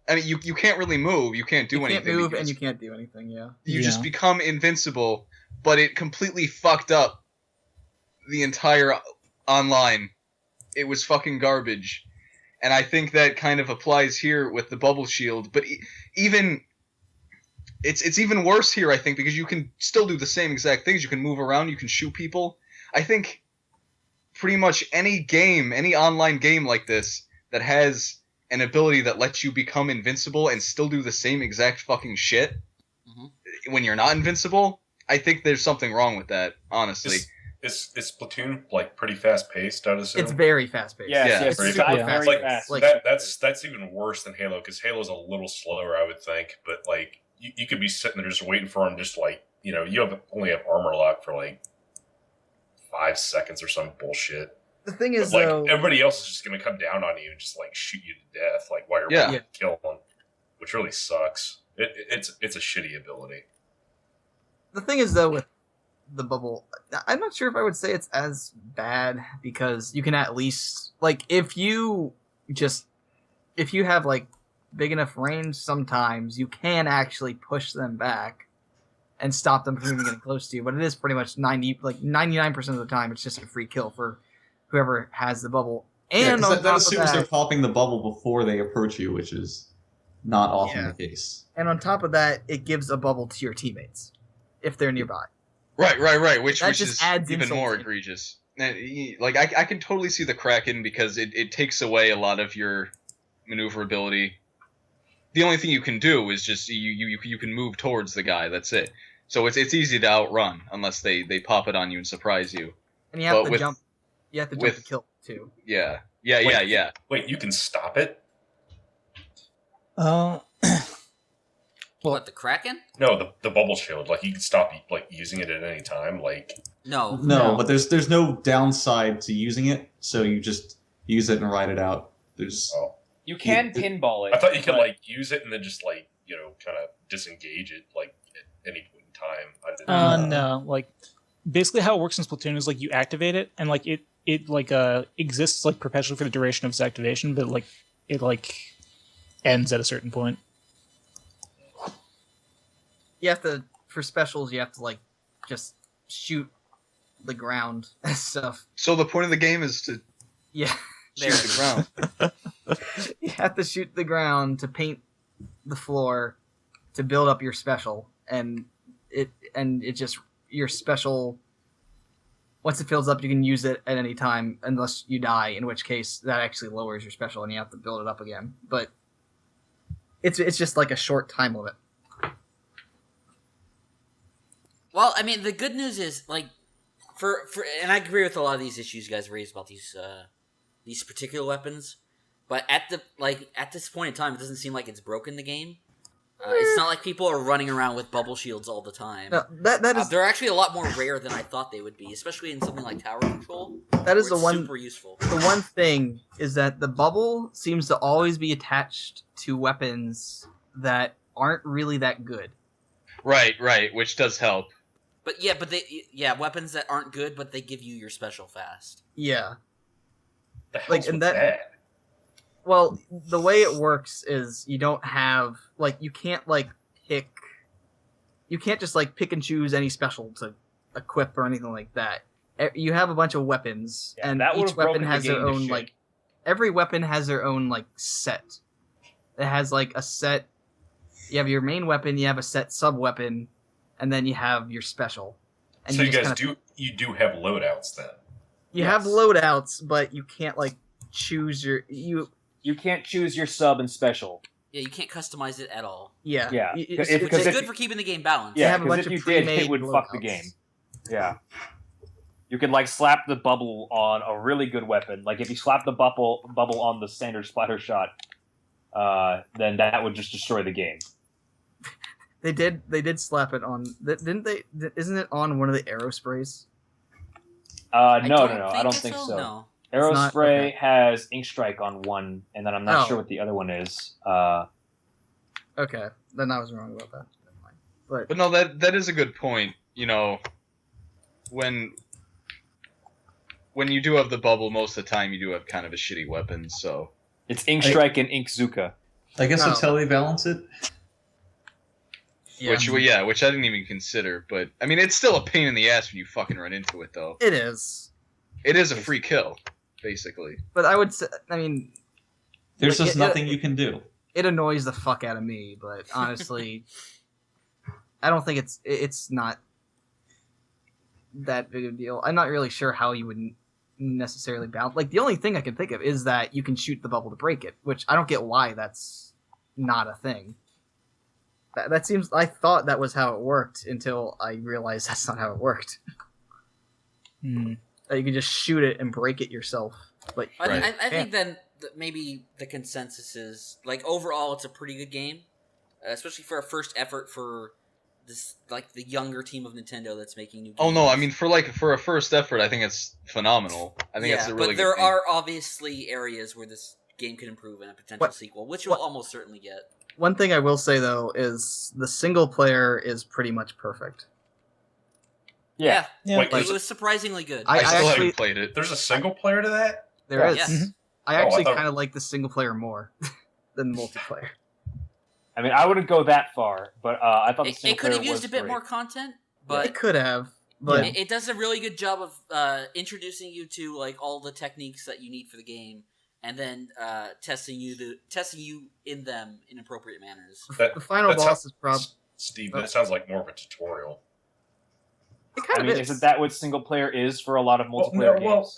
I mean, you can't really move. You can't do anything. You can't move and you can't do anything. Yeah. You just become invincible, but it completely fucked up the entire online. It was fucking garbage. And I think that kind of applies here with the bubble shield, but it's even worse here, I think, because you can still do the same exact things. You can move around, you can shoot people. I think pretty much any online game like this that has an ability that lets you become invincible and still do the same exact fucking shit when you're not invincible, I think there's something wrong with that, honestly. Is Splatoon pretty fast paced? I would assume it's very fast paced. It's very super fast. fast. That's even worse than Halo because Halo's a little slower, I would think. But you could be sitting there just waiting for him, just you only have armor lock for 5 seconds or some bullshit. The thing is, though, everybody else is just gonna come down on you and just shoot you to death, while you're killing them, which really sucks. It's a shitty ability. the thing is though with the bubble, I'm not sure if I would say it's as bad because you can at least like if you have like big enough range, sometimes you can actually push them back and stop them from even getting close to you. But it is pretty much 99% of the time it's just a free kill for whoever has the bubble. And Yeah, on that top of assumes they're that, popping the bubble before they approach you, which is not often Yeah. the case. and on top of that, it gives a bubble to your teammates if they're nearby. Right. Which That which just is adds even insult more to it. egregious. Like I can totally see the Kraken because it takes away a lot of your maneuverability. The only thing you can do is just you can move towards the guy. That's it. So it's easy to outrun unless they pop it on you and surprise you. And you have But to with- jump. You have to jump with- to kill too. Yeah. Wait, you can stop it? Well, What, the Kraken? No, the bubble shield. Like you can stop like using it at any time. Like No. No, but there's no downside to using it, so you just use it and ride it out. There's oh, You can Yeah. pinball it. I thought you could but- like use it and then just like kind of disengage it like at any point in time. I didn't. no, like basically how it works in Splatoon is like you activate it and like it exists like perpetually for the duration of its activation, but like it like ends at a certain point. You have to for specials. You have to like just shoot the ground and stuff. So the point of the game is to Yeah, shoot the ground. you have to shoot the ground to paint the floor to build up your special, and it just your special. Once it fills up, you can use it at any time unless you die, in which case that actually lowers your special and you have to build it up again. But it's just like a short time limit. Well, I mean, the good news is like for and I agree with a lot of these issues you guys raised about these particular weapons. But at this point in time, it doesn't seem like it's broken the game. It's not like people are running around with bubble shields all the time. No, that is They're actually a lot more rare than I thought they would be, especially in something like tower control. that is where the it's one. super useful. The one thing is that the bubble seems to always be attached to weapons that aren't really that good. Right, which does help. But weapons that aren't good, but they give you your special fast. Yeah. The hell's like, with and that- that? Well, the way it works is you don't have you can't just pick and choose any special to equip or anything like that. You have a bunch of weapons, Yeah, and that each would've weapon broken the has their game to own shit. every weapon has their own set. It has a set. You have your main weapon, you have a set sub weapon, and then you have your special. And So you just guys do have loadouts then? You have Yes. loadouts, but you can't choose your You can't choose your sub and special. Yeah, you can't customize it at all. Yeah. Yeah. Y- If- Which Because is if good you- for keeping the game balanced. Yeah, have a because bunch if you of did, pre-made it would fuck the loadouts. game. Yeah. You could slap the bubble on a really good weapon. Like if you slap the bubble on the standard splatter shot, then that would just destroy the game. They did slap it on. Didn't they? Isn't it on one of the arrow sprays? No, I don't think so. No. Arrow It's not- spray okay. has ink strike on one, and then I'm not Oh. sure what the other one is. Okay, then I was wrong about that. Never mind. But But no, that is a good point. When you do have the bubble, most of the time you do have kind of a shitty weapon. So It's ink strike and ink zuka. I guess Oh. that's how they balance it. yeah, which I didn't even consider. But I mean, it's still a pain in the ass when you fucking run into it, though. it is. It is a free kill, basically. But I would say, I mean, There's Like, just nothing you can do. it annoys the fuck out of me. But honestly, I don't think it's not that big of a deal. I'm not really sure how you would necessarily balance. The only thing I can think of is that you can shoot the bubble to break it, which I don't get why that's not a thing. That seems. I thought that was how it worked until I realized that's not how it worked. Hmm. That you can just shoot it and break it yourself. But I think then maybe the consensus is overall it's a pretty good game, especially for a first effort for this the younger team of Nintendo that's making new games. Oh no, I mean for a first effort, I think it's phenomenal. I think it's a really but there good thing. are obviously areas where this game could improve in a potential sequel, which we'll almost certainly get. one thing I will say though is the single player is pretty much perfect. Yeah, Yeah. Wait, it was surprisingly good. I I still actually- haven't played it. There's a single player to that? There is. Yes. Mhm. I Oh, I actually thought- kind of like the single player more than the multiplayer. I mean, I wouldn't go that far, but I thought the It single could have player used was a bit great. more content, It but could have, but it does a really good job of introducing you to like all the techniques that you need for the game, and then testing you in them in appropriate manners. That, the final that boss sounds- is probably. Steve, that sounds like more of a tutorial. It kind I of mean, is. isn't that what single player is for a lot of Well, multiplayer no, well, games?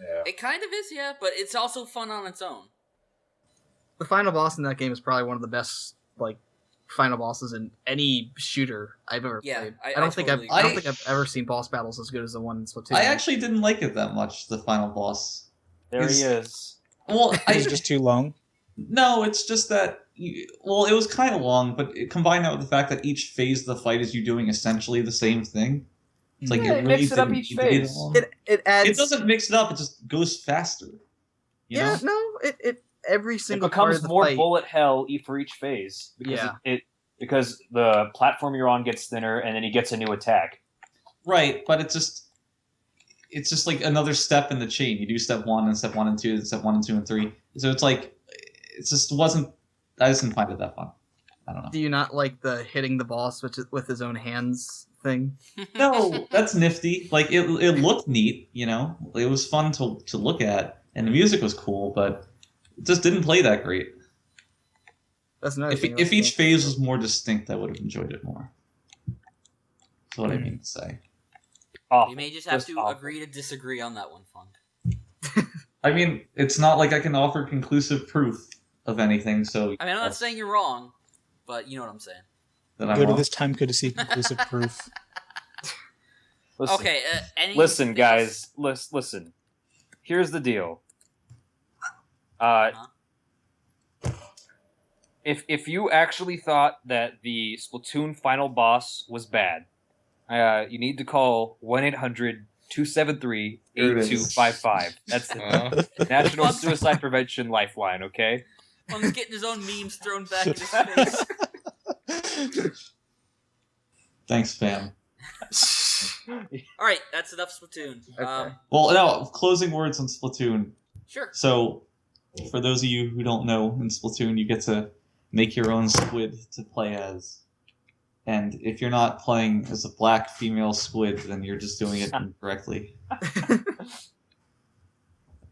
yeah. It kind of is, yeah, but it's also fun on its own. The final boss in that game is probably one of the best like final bosses in any shooter I've ever Yeah, played. I I don't think totally I don't agree. think I've ever seen boss battles as good as the one in Splatoon. I actually didn't like it that much. The final boss. There he is- is. Well, It's just too long. No, it's just that. Well, it was kind of long, but combined that with the fact that each phase of the fight is you doing essentially the same thing. It's like Yeah, it really mix it up didn't each need to be that phase. long. it adds. It doesn't mix it up. It just goes faster. You Yeah, know? no, it every It single part becomes of the more fight. bullet hell for each phase because Yeah. because the platform you're on gets thinner and then he gets a new attack. Right, but it's just like another step in the chain. You do step 1 and step 1 and 2 and step 1 and 2 and 3. So it's like it just wasn't. I just didn't find it that fun. I don't know. Do you not like the hitting the boss with his own hands thing? No, that's nifty. Like it looked neat. You know, it was fun to look at, and the music was cool, but it just didn't play that great. That's another If thing. if each phase was more distinct, I would have enjoyed it more. That's what I Hmm. mean to say. We may just have to awful. agree to disagree on that one, Funk. I mean, it's not like I can offer conclusive proof of anything, so I mean, I'm not saying you're wrong, but you know what I'm saying. that I'm Go to wrong. this time code to see conclusive proof. Listen, Okay, any listen, guys, listen. Here's the deal. If you actually thought that the Splatoon final boss was bad, you need to call 1-800-273-8255. That's the National Suicide Prevention Lifeline, okay? Funk's getting his own memes thrown back in his face. Thanks, fam. All right, that's enough Splatoon. Okay. Well, now closing words on Splatoon. Sure. So, for those of you who don't know, in Splatoon you get to make your own squid to play as. And if you're not playing as a black female squid, then you're just doing it incorrectly.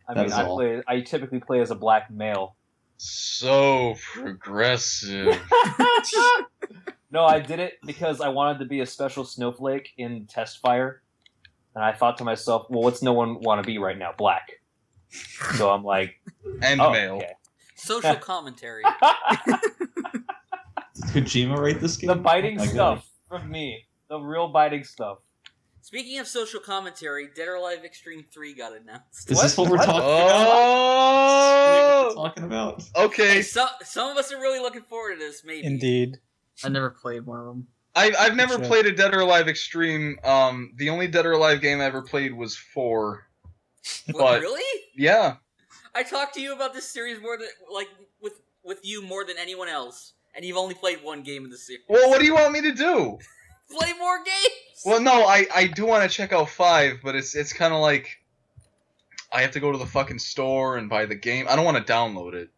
I typically play as a black male. So progressive. No, I did it because I wanted to be a special snowflake in test fire. And I thought to myself, well, what's no one want to be right now? Black. So I'm like, And oh, male. okay. Social commentary. Did Kojima write this game? The biting Oh my stuff from me. The real biting stuff. Speaking of social commentary, Dead or Alive Extreme 3 got announced. God. Is this what we're What? talking about? Oh! Talking about? Okay. Hey, some of us are really looking forward to this, maybe. Indeed. I never played one of them. I've never Shit. played a Dead or Alive Extreme. The only Dead or Alive game I ever played was 4. What, But- really? Yeah. I talked to you about this series more than, like, with you more than anyone else, and you've only played one game in the series. Well, what do you want me to do? Play more games! Well, no, I do want to check out 5, but it's kind of like I have to go to the fucking store and buy the game. I don't want to download it.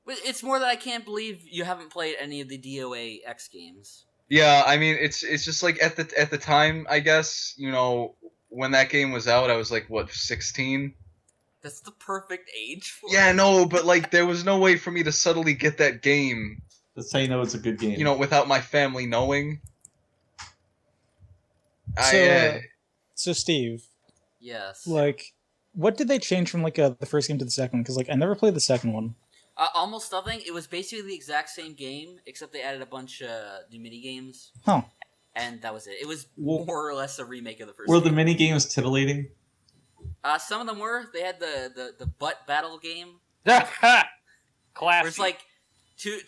But it's more that I can't believe you haven't played any of the DOA X games. Yeah, I mean it's just like at the time, I guess, you know, when that game was out, I was like what, 16? That's the perfect age for Yeah, it. no, but like there was no way for me to subtly get that game, That's how you know it's a good game. you know, without my family knowing. So Steve, Yes. like, what did they change from like the first game to the second one? Because like I never played the second one. Almost nothing. It was basically the exact same game, except they added a bunch of new mini games, Huh. and that was it. It was Well, more or less a remake of the first were the game. mini games tittillating? Some of them were. They had the butt battle game, Classic. where it's like two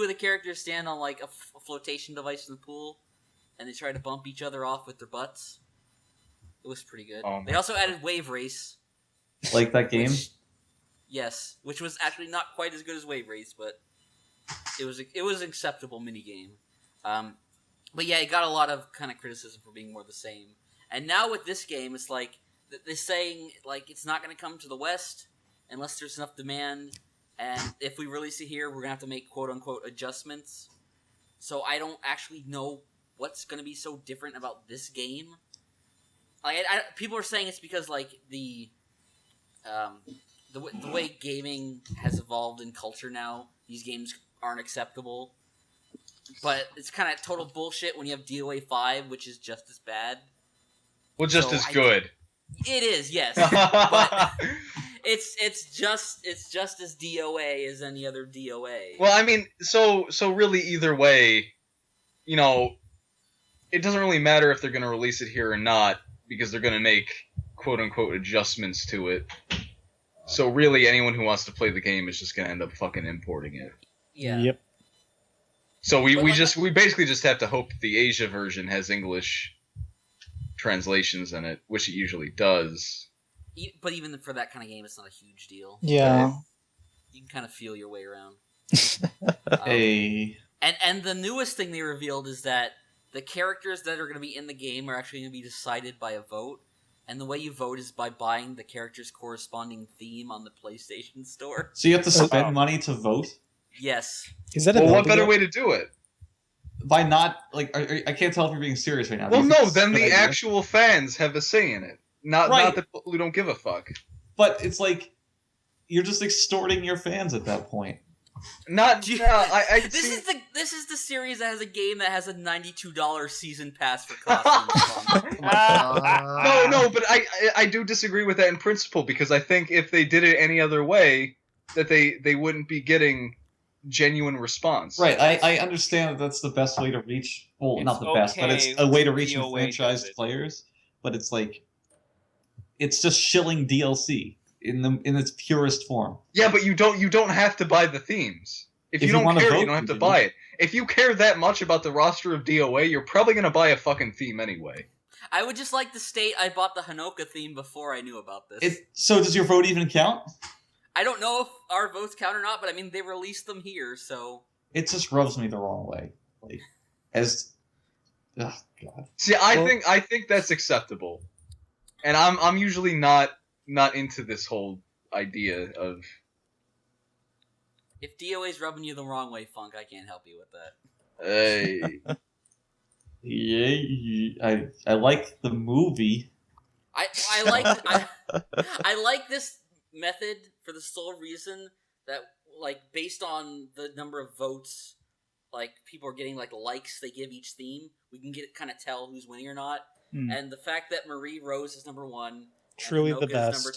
of the characters stand on like a flotation device in the pool, and they try to bump each other off with their butts. It was pretty good. Oh my They also added Wave Race. Like that game? Which was actually not quite as good as Wave Race, but it was an acceptable mini game. But yeah, it got a lot of kind of criticism for being more the same. And now with this game, it's like they're saying like it's not going to come to the West unless there's enough demand. And if we release it here, we're going to have to make quote-unquote adjustments. So I don't actually know what's going to be so different about this game. Like, people are saying it's because like the way gaming has evolved in culture now, these games aren't acceptable. But it's kind of total bullshit when you have DOA 5, which is just as bad. Well, just So as good. It is, yes. But it's just as DOA as any other DOA. Well, I mean, so really either way, you know, it doesn't really matter if they're going to release it here or not, because they're going to make quote-unquote adjustments to it. So really, anyone who wants to play the game is just going to end up fucking importing it. Yeah. Yep. So we But basically just have to hope that the Asia version has English translations in it, which it usually does. But even for that kind of game, it's not a huge deal. Yeah. You can kind of feel your way around. Hey. And the newest thing they revealed is that the characters that are going to be in the game are actually going to be decided by a vote. And the way you vote is by buying the character's corresponding theme on the PlayStation Store. So you have to spend money to vote? Yes. Is that a Well, what beta better yet? way to do it? By not, like, I can't tell if you're being serious right now. Do Well, you think no, it's a then good the idea? actual fans have a say in it. Not Right. the people who don't give a fuck. But it's like, you're just extorting your fans at that point. Not, Do you- I This is the series that has a game that has a $92 season pass for costumes. No, but I do disagree with that in principle, because I think if they did it any other way, that they wouldn't be getting genuine response. Right, I understand that that's the best way to reach, well, not the best, but it's okay a way to when reach DOA enfranchised does it. players, but it's like, it's just shilling DLC in its purest form. Yeah, but you don't have to buy the themes. If you you don't wanna care, vote, you don't have you to do. buy it. If you care that much about the roster of DOA, you're probably gonna buy a fucking theme anyway. I would just like to state I bought the Hanoka theme before I knew about this. So does your vote even count? I don't know if our votes count or not, but I mean, they released them here, so... It just rubs me the wrong way. Like, as, oh god. See, I think that's acceptable, and I'm usually not into this whole idea of. If DOA's rubbing you the wrong way, Funk, I can't help you with that. Hey. Yeah, I like the movie. I like this method for the sole reason that, like, based on the number of votes, like, people are getting, like, likes they give each theme, we can kind of tell who's winning or not. Hmm. And the fact that Marie Rose is number 1, Truly and the Hanoka best. is number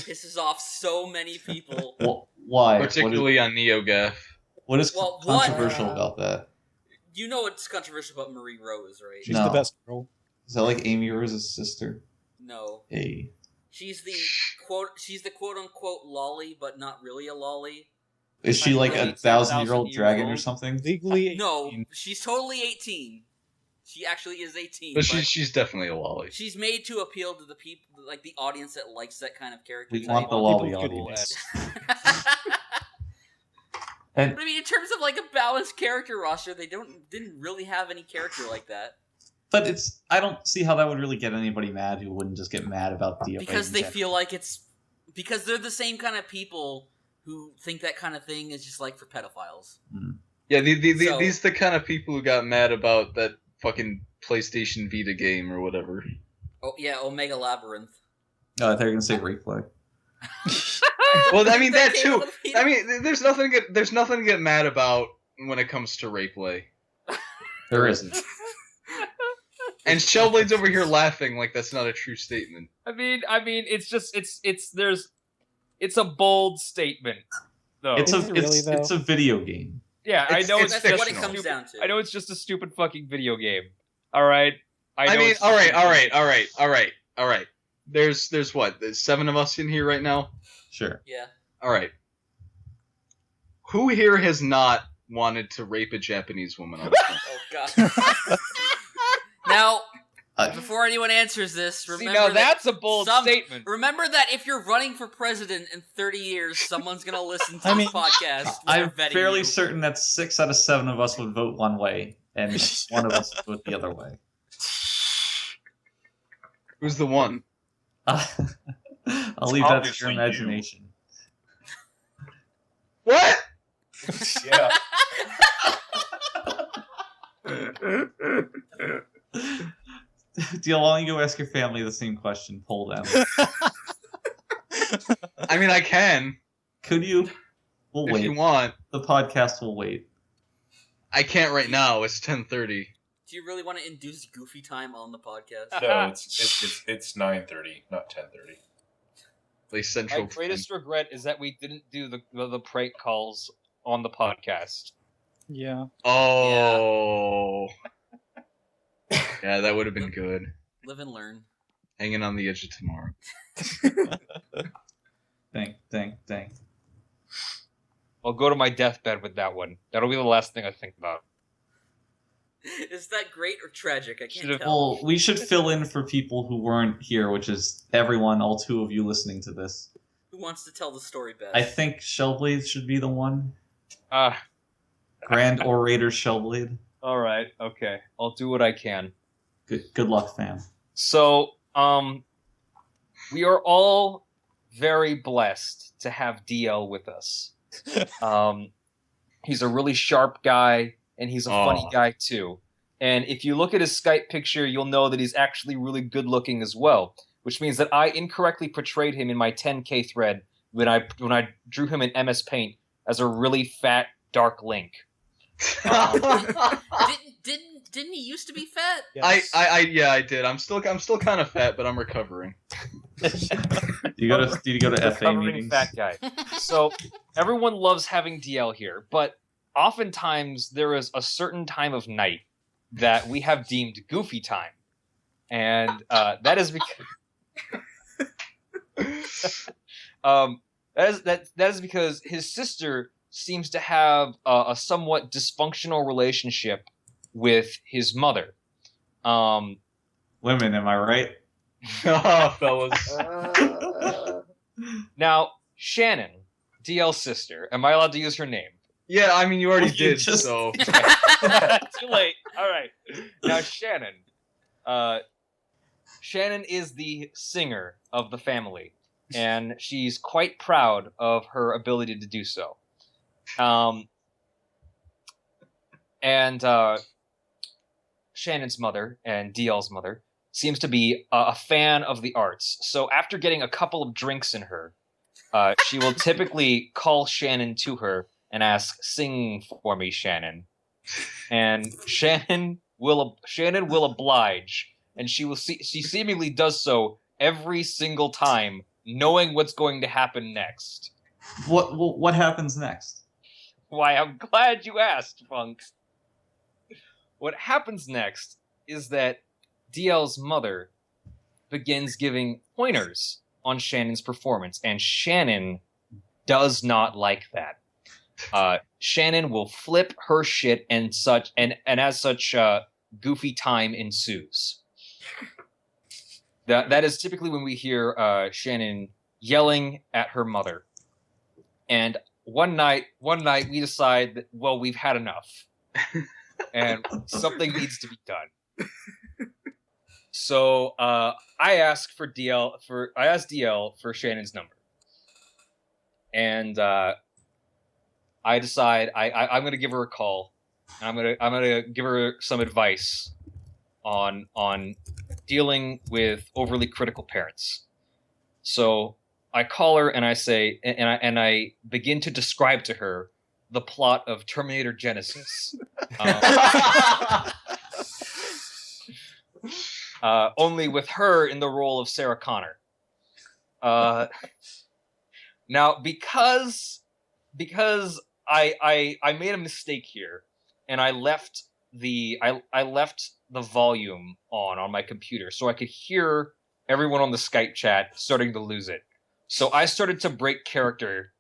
2, pisses off so many people. Well, why? Particularly on NeoGaf. What is Well, one- controversial about that? You know what's controversial about Marie Rose, right? She's No. the best girl. Is that like Amy Rose's sister? No. Hey. She's the quote unquote lolly, but not really a lolly. Is she like Like a 1,000-year-old 1,000 dragon or years old? something? Legally, No, 18. she's totally 18. She actually is 18. But she's definitely a lolly. She's made to appeal to the people, like the audience that likes that kind of character. We type. want the People lolly with good audience. But And I mean, in terms of like a balanced character roster, they didn't really have any character like that but I don't see how that would really get anybody mad who wouldn't just get mad about DOA. because in they general. feel like because they're the same kind of people who think that kind of thing is just like for pedophiles. Yeah, So- these the kind of people who got mad about that fucking PlayStation Vita game or whatever. Oh yeah, Omega Labyrinth. Oh, I thought you were gonna say replay. Well, I mean that came too. out of the- I mean, there's nothing to get mad about when it comes to Rayplay. There isn't. And Shellblade's over here laughing like that's not a true statement. I mean, it's just it's a bold statement, though. It's Is it really, it's a video game. yeah, I know it's it's That's just what it fictional. comes down to. I know it's just a stupid fucking video game. All right. I know mean, it's all just a- right. There's what? There's 7 of us in here right now. Sure. Yeah. All right. Who here has not wanted to rape a Japanese woman on screen? Oh god. Now, Uh, before anyone answers this, See, remember now that that's a bold statement. remember that if you're running for president in 30 years, someone's gonna listen to I this mean, podcast. when I'm they're vetting fairly you. certain that 6 out of 7 of us would vote one way. and one of us will do it the other way. Who's the one? I'll leave that to your obviously you. imagination. What? Yeah. Deal, why don't you go ask your family the same question? Poll them. I mean, I can Could you? We'll if wait. you want. The podcast will wait. I can't right now. It's 10:30. Do you really want to induce goofy time on the podcast? No, it's 9:30, not 10:30. At least Central. My greatest regret is that we didn't do the prank calls on the podcast. Yeah. Oh. Yeah, that would have been good. Live and learn. Hanging on the edge of tomorrow. Dang. I'll go to my deathbed with that one. That'll be the last thing I think about. Is that great or tragic? I can't Should've- tell. Well, we should fill in for people who weren't here, which is everyone, all two of you listening to this. Who wants to tell the story best? I think Shellblade should be the one. Ah, Grand Orator Shellblade. all right, okay. I'll do what I can. Good luck, fam. So, we are all very blessed to have DL with us. He's a really sharp guy, and he's a funny guy too. And if you look at his Skype picture, you'll know that he's actually really good looking as well, which means that I incorrectly portrayed him in my 10K thread when I drew him in MS Paint as a really fat, dark Link. Didn't he used to be fat? Yes. I did. I'm still kind of fat, but I'm recovering. Did you go to FA Recovering meetings? fat guy. So everyone loves having DL here, but oftentimes there is a certain time of night that we have deemed goofy time, and that is because that is because his sister seems to have a somewhat dysfunctional relationship with his mother. Women, am I right? Oh, fellas. Now, Shannon, DL's sister, am I allowed to use her name? Yeah, I mean, you already Well, you did, just- so. Too late. All right. Now, Shannon is the singer of the family, and she's quite proud of her ability to do so. And Shannon's mother and DL's mother seems to be a fan of the arts. So after getting a couple of drinks in her, she will typically call Shannon to her and ask, "Sing for me, Shannon." And Shannon will oblige, and she seemingly does so every single time, knowing what's going to happen next. What happens next? Why, I'm glad you asked, Funk. What happens next is that DL's mother begins giving pointers on Shannon's performance, and Shannon does not like that. Shannon will flip her shit and such, and as such, goofy time ensues. That is typically when we hear Shannon yelling at her mother. And one night we decide that, well, we've had enough, and something needs to be done. So I asked DL for Shannon's number, and I decide I'm gonna give her a call, and I'm gonna give her some advice on dealing with overly critical parents. So I call her and I say, and I begin to describe to her the plot of Terminator Genesis. Only with her in the role of Sarah Connor. Now, because I made a mistake here, and I left the volume on my computer, so I could hear everyone on the Skype chat starting to lose it. So I started to break character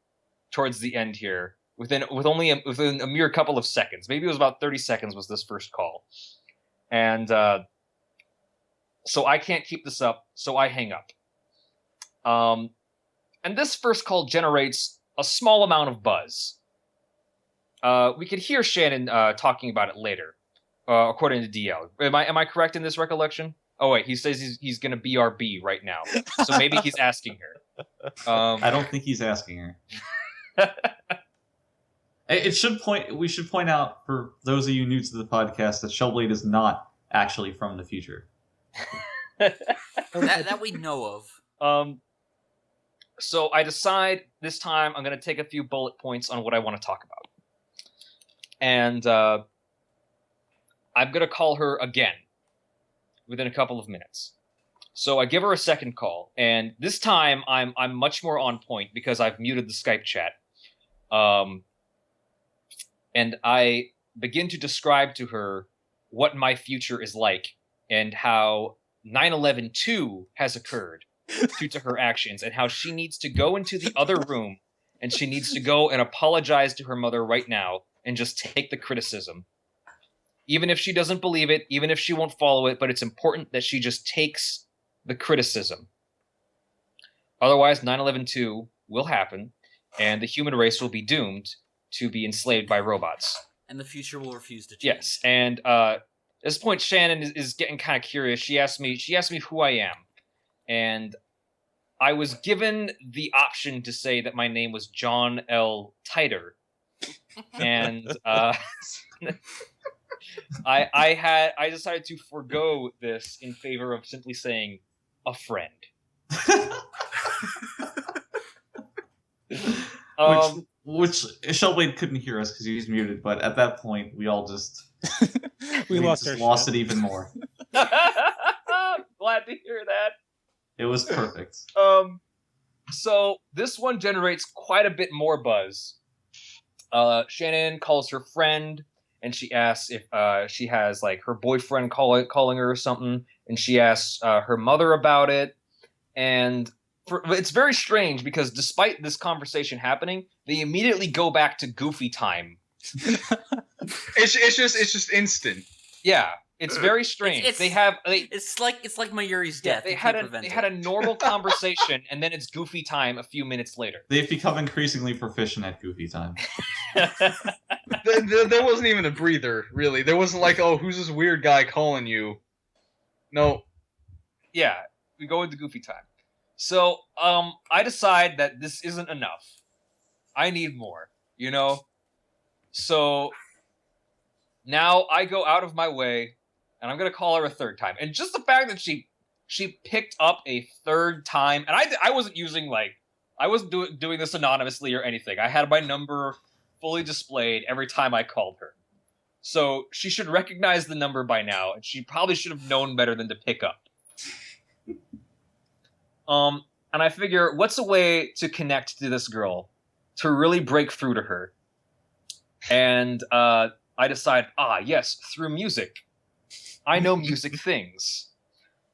towards the end here, within a mere couple of seconds. Maybe it was about 30 seconds was this first call, and so I can't keep this up. So I hang up. And this first call generates a small amount of buzz. We could hear Shannon talking about it later, according to DL. Am I correct in this recollection? Oh wait, he says he's gonna BRB right now, so maybe he's asking her. I don't think he's asking her. We should point out for those of you new to the podcast that Shellblade is not actually from the future. that we know of. So I decide this time I'm going to take a few bullet points on what I want to talk about. And I'm going to call her again within a couple of minutes. So I give her a second call, and this time I'm much more on point because I've muted the Skype chat. And I begin to describe to her what my future is like and how 9/11/2 has occurred due to her actions, and how she needs to go into the other room and she needs to go and apologize to her mother right now and just take the criticism. Even if she doesn't believe it, even if she won't follow it, but it's important that she just takes the criticism. Otherwise, 9/11/2 will happen, and the human race will be doomed to be enslaved by robots. And the future will refuse to change. Yes, and at this point, Shannon is getting kind of curious. She asked me who I am, and I was given the option to say that my name was John L. Titer, and I decided to forego this in favor of simply saying a friend. Which Shellblade couldn't hear us because he was muted, but at that point we all just lost it even more. Glad to hear that. It was perfect. So this one generates quite a bit more buzz. Shannon calls her friend, and she asks if she has like her boyfriend calling her or something, and she asks her mother about it, and it's very strange because despite this conversation happening, they immediately go back to Goofy time. It's just instant. Yeah, it's very strange. It's like Mayuri's death. They had a normal conversation, and then it's Goofy time a few minutes later. They've become increasingly proficient at Goofy time. There wasn't even a breather, really. There wasn't like, oh, who's this weird guy calling you? No. Yeah, we go into Goofy time. So, I decide that this isn't enough. I need more, you know? So, now I go out of my way, and I'm gonna call her a third time. And just the fact that she picked up a third time, and I wasn't using, I wasn't doing this anonymously or anything. I had my number fully displayed every time I called her. So, she should recognize the number by now, and she probably should have known better than to pick up. And I figure, what's a way to connect to this girl, to really break through to her? And I decide, yes, through music. I know music things.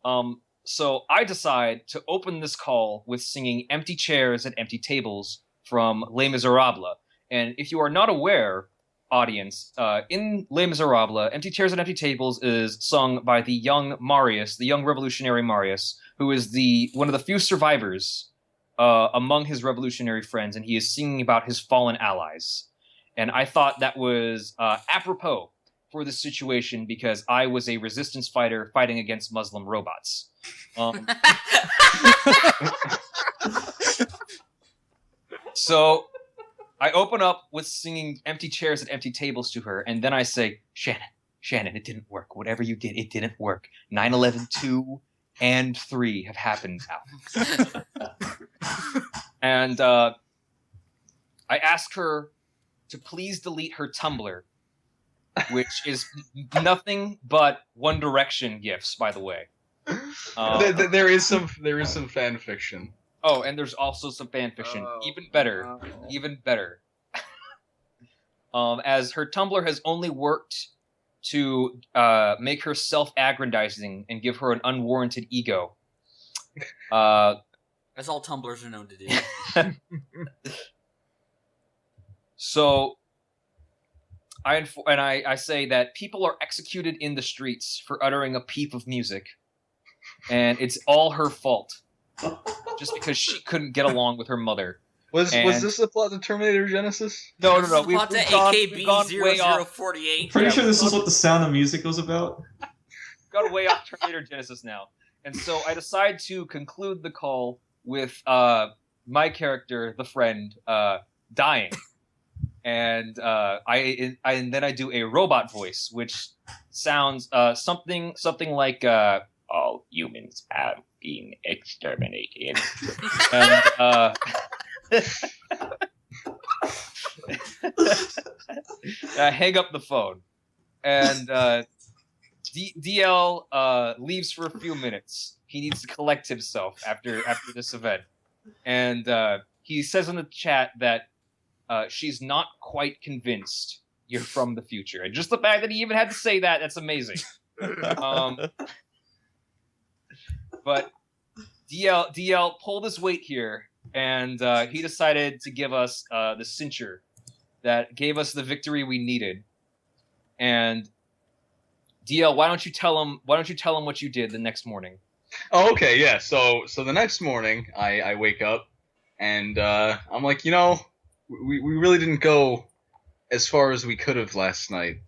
So I decide to open this call with singing Empty Chairs and Empty Tables from Les Miserables. And if you are not aware, audience, in Les Miserables, Empty Chairs and Empty Tables is sung by the young Marius, the young revolutionary Marius, who is one of the few survivors among his revolutionary friends, and he is singing about his fallen allies. And I thought that was apropos for this situation because I was a resistance fighter fighting against Muslim robots. So I open up with singing Empty Chairs and Empty Tables to her, and then I say, Shannon, it didn't work. Whatever you did, it didn't work. 9/11/2 and 3 have happened now. And I ask her to please delete her Tumblr, which is nothing but One Direction gifs, by the way. There is some fan fiction. Oh, and there's also some fan fiction. Even better. As her Tumblr has only worked to make her self-aggrandizing and give her an unwarranted ego. As all Tumblrs are known to do. So, I say that people are executed in the streets for uttering a peep of music, and it's all her fault, just because she couldn't get along with her mother. Was And- this the plot to Terminator Genesis? No. This is the We've plot to gone AKB way off. 0048. Pretty Yeah, sure this we- is what the Sound of Music was about. Got way off Terminator Genesis now. And so I decide to conclude the call with my character, the friend, dying. And and then I do a robot voice, which sounds something like all humans have been exterminated. And I hang up the phone. And DL leaves for a few minutes. He needs to collect himself after this event, and he says in the chat that she's not quite convinced you're from the future, and just the fact that he even had to say that's amazing. But DL pulled his weight here, and he decided to give us the cincher that gave us the victory we needed, and. DL, why don't you tell him what you did the next morning? Oh, okay, yeah. So the next morning, I wake up, and I'm like, we really didn't go as far as we could have last night.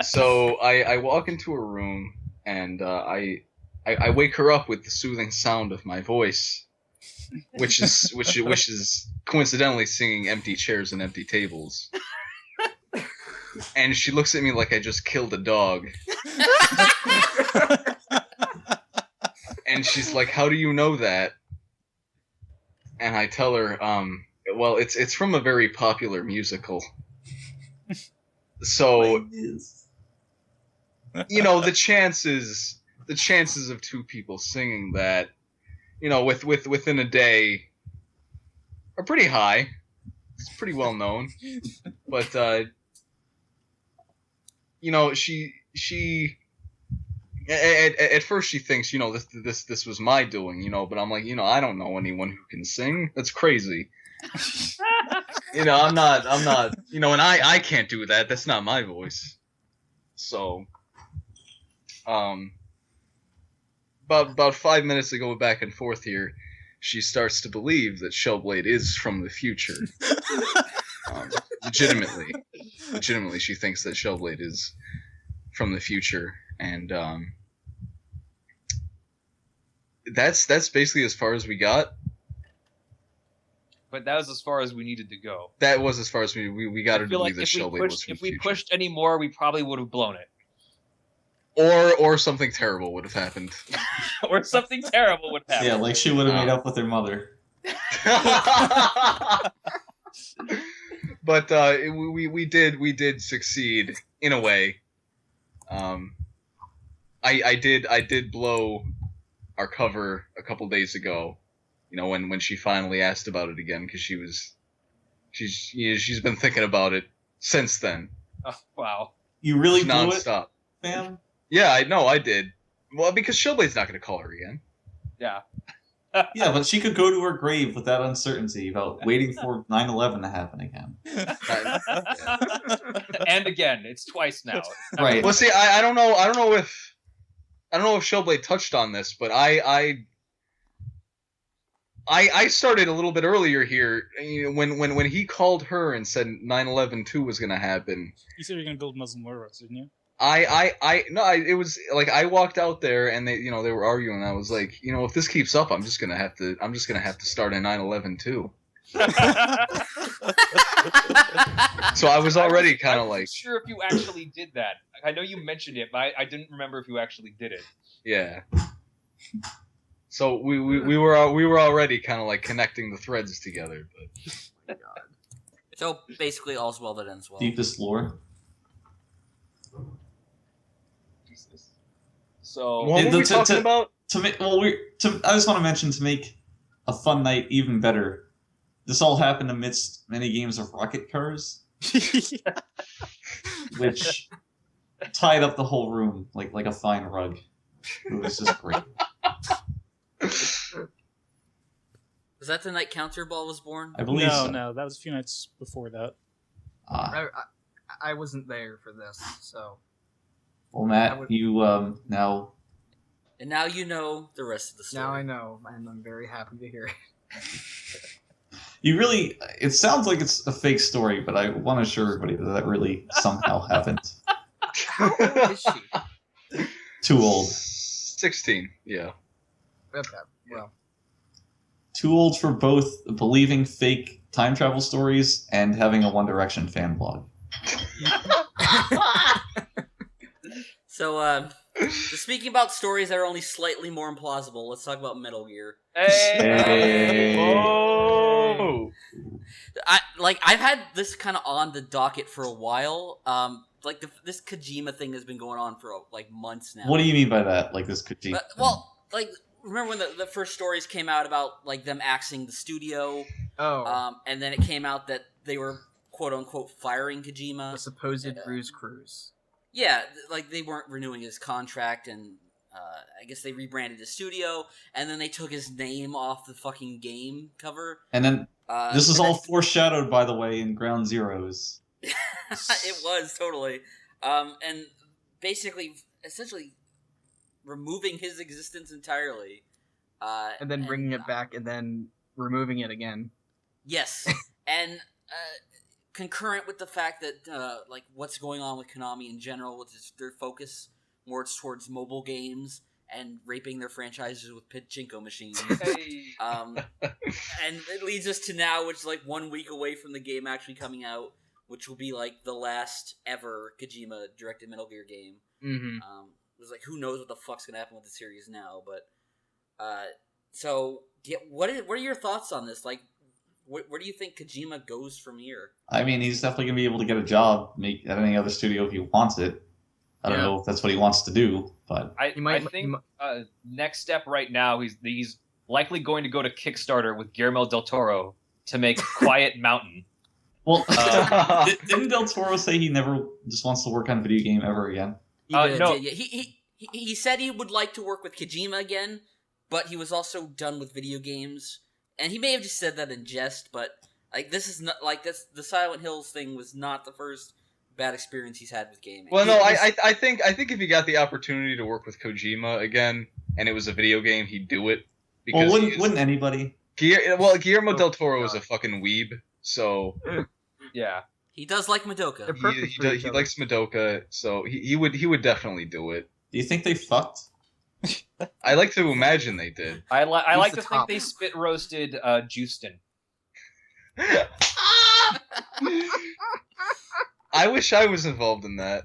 So I walk into her room, and I wake her up with the soothing sound of my voice, which is coincidentally singing "Empty Chairs and Empty Tables." And she looks at me like I just killed a dog. And she's like, "How do you know that?" And I tell her, well, it's from a very popular musical. So, the chances of two people singing that, within a day are pretty high. It's pretty well known. But she at first she thinks, this was my doing, but I'm like, I don't know anyone who can sing. That's crazy. I'm not, and I can't do that. That's not my voice. So, about 5 minutes to go back and forth here, she starts to believe that Shellblade is from the future. Legitimately, she thinks that Shellblade is from the future, and that's basically as far as we got. But that was as far as we needed to go. That was as far as we got her to I feel like believe that if Shellblade was from if the we future. pushed any more, we probably would have blown it. Or something terrible would have happened. Or something terrible would happen. Yeah, like she would have made up with her mother. But we did succeed in a way. I did blow our cover a couple days ago. When she finally asked about it again, because she's been thinking about it since then. Oh, wow. You really blew nonstop. it, fam? Yeah, I know I did. Well, because Shellblade's not going to call her again. Yeah. Yeah, but she could go to her grave with that uncertainty about waiting for 9/11 to happen again. And again, it's twice now. Right. Well, see, I don't know if Shellblade touched on this, but I started a little bit earlier here. When he called her and said 9/11-2 was going to happen. You said you were going to build Muslim railroads, didn't you? It was like I walked out there and they were arguing. I was like, if this keeps up, I'm just gonna have to start a 9/11 too. So I was already kind of like, sure if you actually did that. I know you mentioned it, but I didn't remember if you actually did it. yeah. So we were already kind of like connecting the threads together, but So basically, all's well that ends well. Deepest lore. Jesus. So what were we talking about? I just want to mention, to make a fun night even better, this all happened amidst many games of rocket cars, which tied up the whole room like a fine rug. It was just great. Was that the night Counterball was born? I believe so. No, that was a few nights before that. I wasn't there for this, so Well, Matt, you now. And now you know the rest of the story. now I know, and I'm very happy to hear it. You really, it sounds like it's a fake story, but I want to assure everybody that really somehow happened. How old is she? Too old. 16, yeah. Okay, well. Too old for both believing fake time travel stories and having a One Direction fan blog. So, speaking about stories that are only slightly more implausible, let's talk about Metal Gear. Hey. Oh! I've had this kind of on the docket for a while. This Kojima thing has been going on for months now. What do you mean by that? Like this Kojima? Remember when the first stories came out about them axing the studio? Oh. And then it came out that they were quote unquote firing Kojima. The supposed Bruce Cruz. Yeah, they weren't renewing his contract, and I guess they rebranded the studio, and then they took his name off the fucking game cover. And then this is all foreshadowed, by the way, in Ground Zeroes. It was totally, and essentially removing his existence entirely, and then bringing it back, and then removing it again. Yes, and concurrent with the fact that what's going on with Konami in general, with their focus more towards mobile games and raping their franchises with pachinko machines. And it leads us to now, which is 1 week away from the game actually coming out, which will be the last ever Kojima directed Metal Gear game. Mm-hmm. It was who knows what the fuck's gonna happen with the series now, but so yeah, what are your thoughts on this? Where do you think Kojima goes from here? I mean, he's definitely gonna be able to get a job at any other studio if he wants it. I don't know if that's what he wants to do, but I think next step right now, he's likely going to go to Kickstarter with Guillermo del Toro to make Quiet Mountain. Well, didn't Del Toro say he never just wants to work on a video game ever again? No. Yeah, he said he would like to work with Kojima again, but he was also done with video games. And he may have just said that in jest, but this is not the Silent Hills thing was not the first bad experience he's had with gaming. Well, no, I think if he got the opportunity to work with Kojima again, and it was a video game, he'd do it. Well, wouldn't anybody? Guillermo del Toro is a fucking weeb, so yeah, he does like Madoka. He likes Madoka, so he would definitely do it. Do you think they fucked? I like to imagine they did. I like to think they spit roasted Justin. I wish I was involved in that.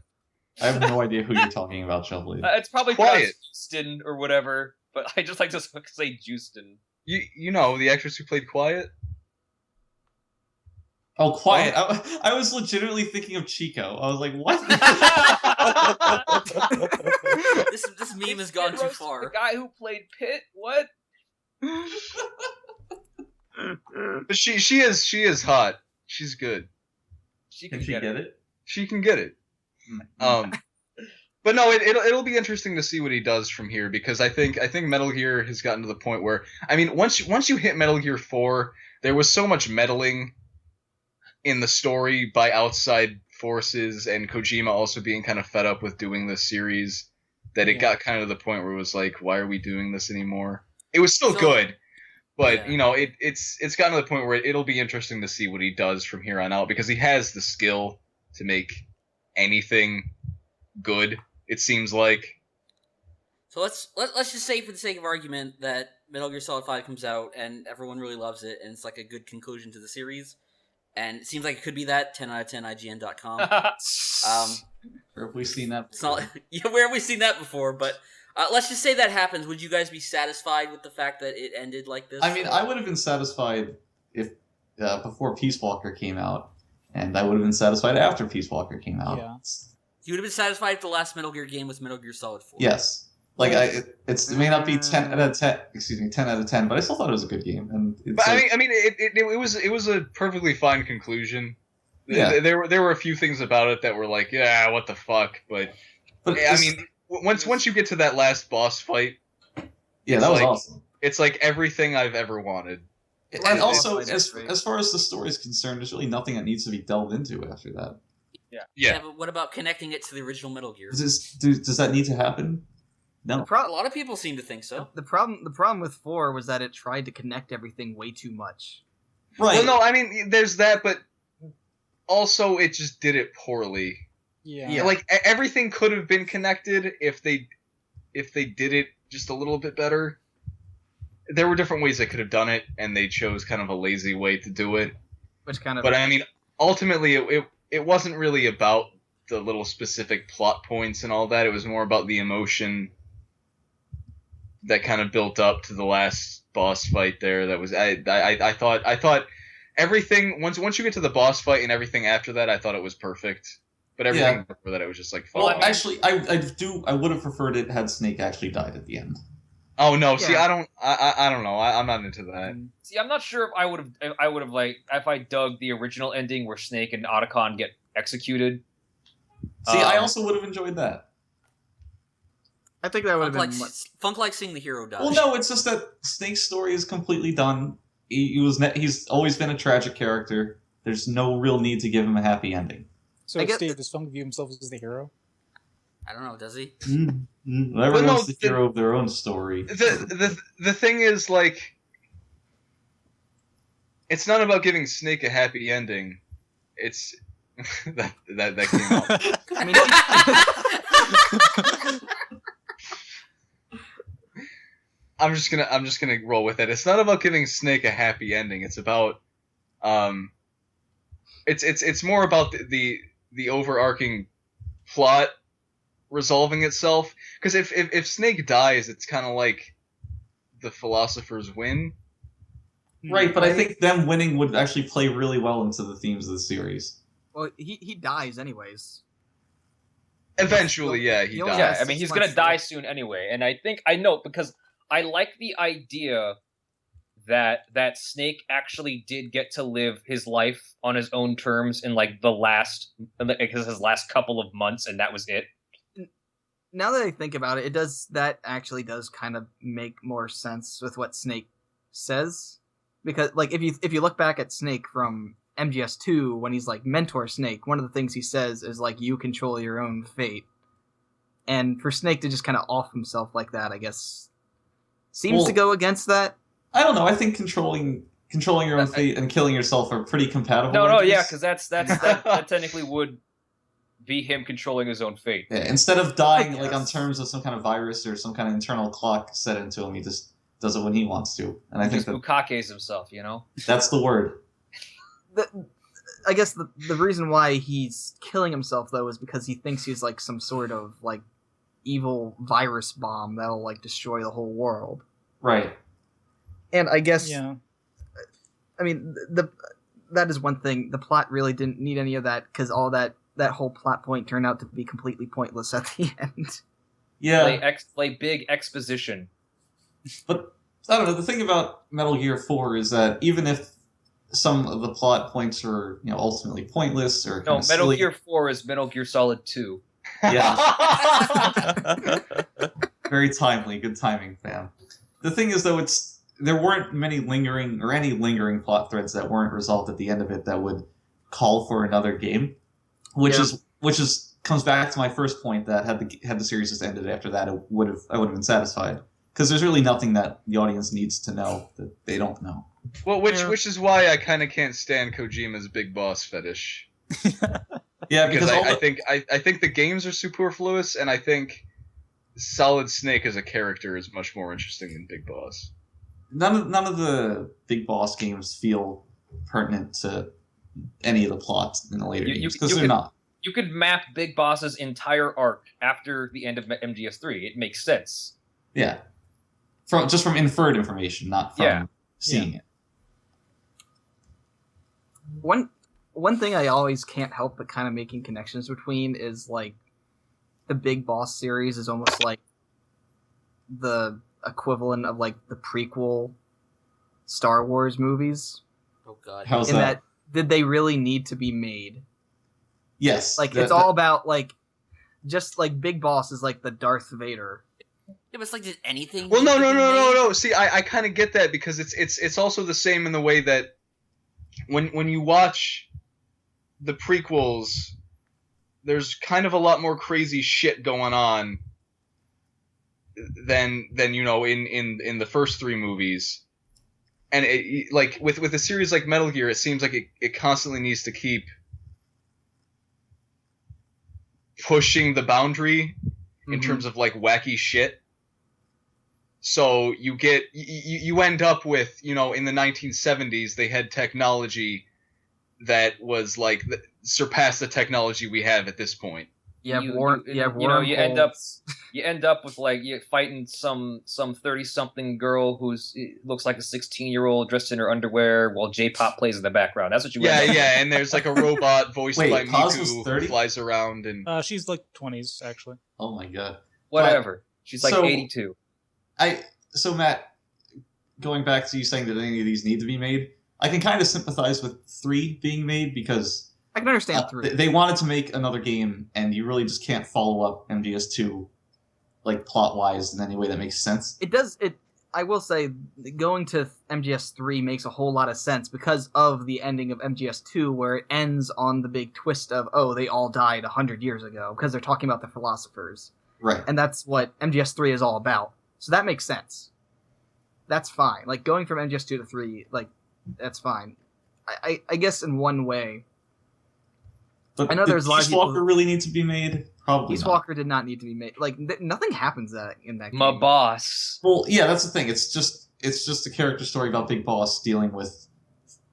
I have no idea who you're talking about, Shellblade. It's probably Quiet Justin or whatever, but I just like to say Justin. You know the actress who played Quiet. Oh, Quiet! I was legitimately thinking of Chico. I was like, what? This meme has gone too far. The guy who played Pitt. What? But she is hot. She's good. Can she get it? She can get it. But no, it'll be interesting to see what he does from here, because I think Metal Gear has gotten to the point where, I mean, once you hit Metal Gear 4, there was so much meddling in the story by outside forces, and Kojima also being kind of fed up with doing this series, that it got kind of to the point where it was like, why are we doing this anymore? It was still good, but it's gotten to the point where it'll be interesting to see what he does from here on out, because he has the skill to make anything good, it seems like. So let's just say, for the sake of argument, that Metal Gear Solid 5 comes out and everyone really loves it, and it's a good conclusion to the series. And it seems like it could be that 10 out of 10 IGN.com. Where have we seen that? It's not, where have we seen that before? But let's just say that happens. Would you guys be satisfied with the fact that it ended like this? I mean, I would have been satisfied if before Peace Walker came out, and I would have been satisfied after Peace Walker came out. Yeah. You would have been satisfied if the last Metal Gear game was Metal Gear Solid 4. Yes. It may not be 10 out of 10. Excuse me, 10 out of 10. But I still thought it was a good game. And but it was a perfectly fine conclusion. Yeah. There were a few things about it that were like, yeah, what the fuck. But I mean, once you get to that last boss fight, yeah, that was awesome. It's like everything I've ever wanted. And also, as far as the story is concerned, there's really nothing that needs to be delved into after that. Yeah. But what about connecting it to the original Metal Gear? Does that need to happen? No. A lot of people seem to think so. The problem with 4 was that it tried to connect everything way too much. Right. Well, no, I mean, there's that, but also it just did it poorly. Yeah. Like everything could have been connected if they did it just a little bit better. There were different ways they could have done it, and they chose kind of a lazy way to do it. Which kind of. But I mean, ultimately, it wasn't really about the little specific plot points and all that. It was more about the emotion that kind of built up to the last boss fight there. That was I thought everything once you get to the boss fight and everything after that, I thought it was perfect. But everything before that, it was just like fun. Well, actually, I would have preferred it had Snake actually died at the end. Oh no! Yeah. See, I don't know. I'm not into that. See, I'm not sure if I would have like if I dug the original ending where Snake and Otacon get executed. See, I also would have enjoyed that. I think that would have been. Funk like seeing the hero die. Well, no, it's just that Snake's story is completely done. He's always been a tragic character. There's no real need to give him a happy ending. So, I guess- Steve, does Funk view himself as the hero? I don't know. Does he? Everyone's the hero of their own story. The thing is, like, it's not about giving Snake a happy ending. It's that came out. I mean, I'm just gonna roll with it. It's not about giving Snake a happy ending. It's about it's more about the overarching plot resolving itself. Because if Snake dies, it's kind of like the philosophers win. Right, but I think them winning would actually play really well into the themes of the series. well, he dies anyways. Eventually, yeah, he He only dies. Yeah, has I mean 6 he's gonna months to die live. soon anyway, and I think I know because I like the idea that Snake actually did get to live his life on his own terms in like his last couple of months, and that was it. Now that I think about it, that actually does kind of make more sense with what Snake says, because like if you look back at Snake from MGS2 when he's like mentor Snake, one of the things he says is like you control your own fate, and for Snake to just kind of off himself like that, I guess seems to go against that. I don't know. I think controlling your own fate and killing yourself are pretty compatible. No, ideas. yeah, because that technically would be him controlling his own fate. Yeah, instead of dying Yes. like on terms of some kind of virus or some kind of internal clock set into him, he just does it when he wants to. And I think Just bukake's himself, you know. that's the word. I guess the reason why he's killing himself though is because he thinks he's like some sort of like evil virus bomb that'll like destroy the whole world. Right. And I guess Yeah. I mean that is one thing. The plot really didn't need any of that because all that whole plot point turned out to be completely pointless at the end. Yeah. Play big exposition. But I don't know. The thing about Metal Gear 4 is that even if some of the plot points are, ultimately pointless or No, kind of Metal silly, Gear 4 is Metal Gear Solid 2. Yeah. Very timely. Good timing, fam. The thing is, though, there weren't any lingering plot threads that weren't resolved at the end of it that would call for another game, which comes back to my first point that had the series just ended after that, I would have been satisfied, because there's really nothing that the audience needs to know that they don't know. Well, which is why I kind of can't stand Kojima's big boss fetish. Yeah, Because because I think the games are superfluous, and I think Solid Snake as a character is much more interesting than Big Boss. none of the Big Boss games feel pertinent to any of the plots in the later games, because they're not. You could map Big Boss's entire arc after the end of MGS3. It makes sense. Yeah, from inferred information, not from seeing it. One thing I always can't help but kind of making connections between is like the Big Boss series is almost like the equivalent of like the prequel Star Wars movies. Oh god. How's In that? that, did they really need to be made? Yes, Like it's all about like just like Big Boss is like the Darth Vader. Yeah, but it's like, did anything? Well, need to be made? no. See, I kind of get that, because it's also the same in the way that when you watch the prequels, there's kind of a lot more crazy shit going on than in the first three movies. and like with a series like Metal Gear, it seems like it constantly needs to keep pushing the boundary in terms of like wacky shit. So you end up with, you know, in the 1970s they had technology that was like surpassed the technology we have at this point. You end up with like you fighting some 30-something girl who's looks like a 16-year-old dressed in her underwear while J-pop plays in the background. That's what you end up with. And there's like a robot voiced by Kaz was Miku 30? who flies around and She's like 20s actually. Oh my god. Whatever. She's like So- 82. So Matt, going back to you saying that any of these need to be made, I can kind of sympathize with 3 being made because I can understand 3. they wanted to make another game, and you really just can't follow up MGS2 like plot wise in any way that makes sense. It does. I will say, going to MGS3 makes a whole lot of sense because of the ending of MGS2, where it ends on the big twist of, oh, they all died 100 years ago, because they're talking about the philosophers. Right. And that's what MGS3 is all about. So that makes sense. That's fine. Like, going from MGS2 to 3, like, that's fine. I guess in one way. But I know did there's a lot of Peace people Walker really need to be made? Probably Peace not. Walker did not need to be made. Like, nothing happens in that game. My boss. Well, yeah, that's the thing. It's just a character story about Big Boss dealing with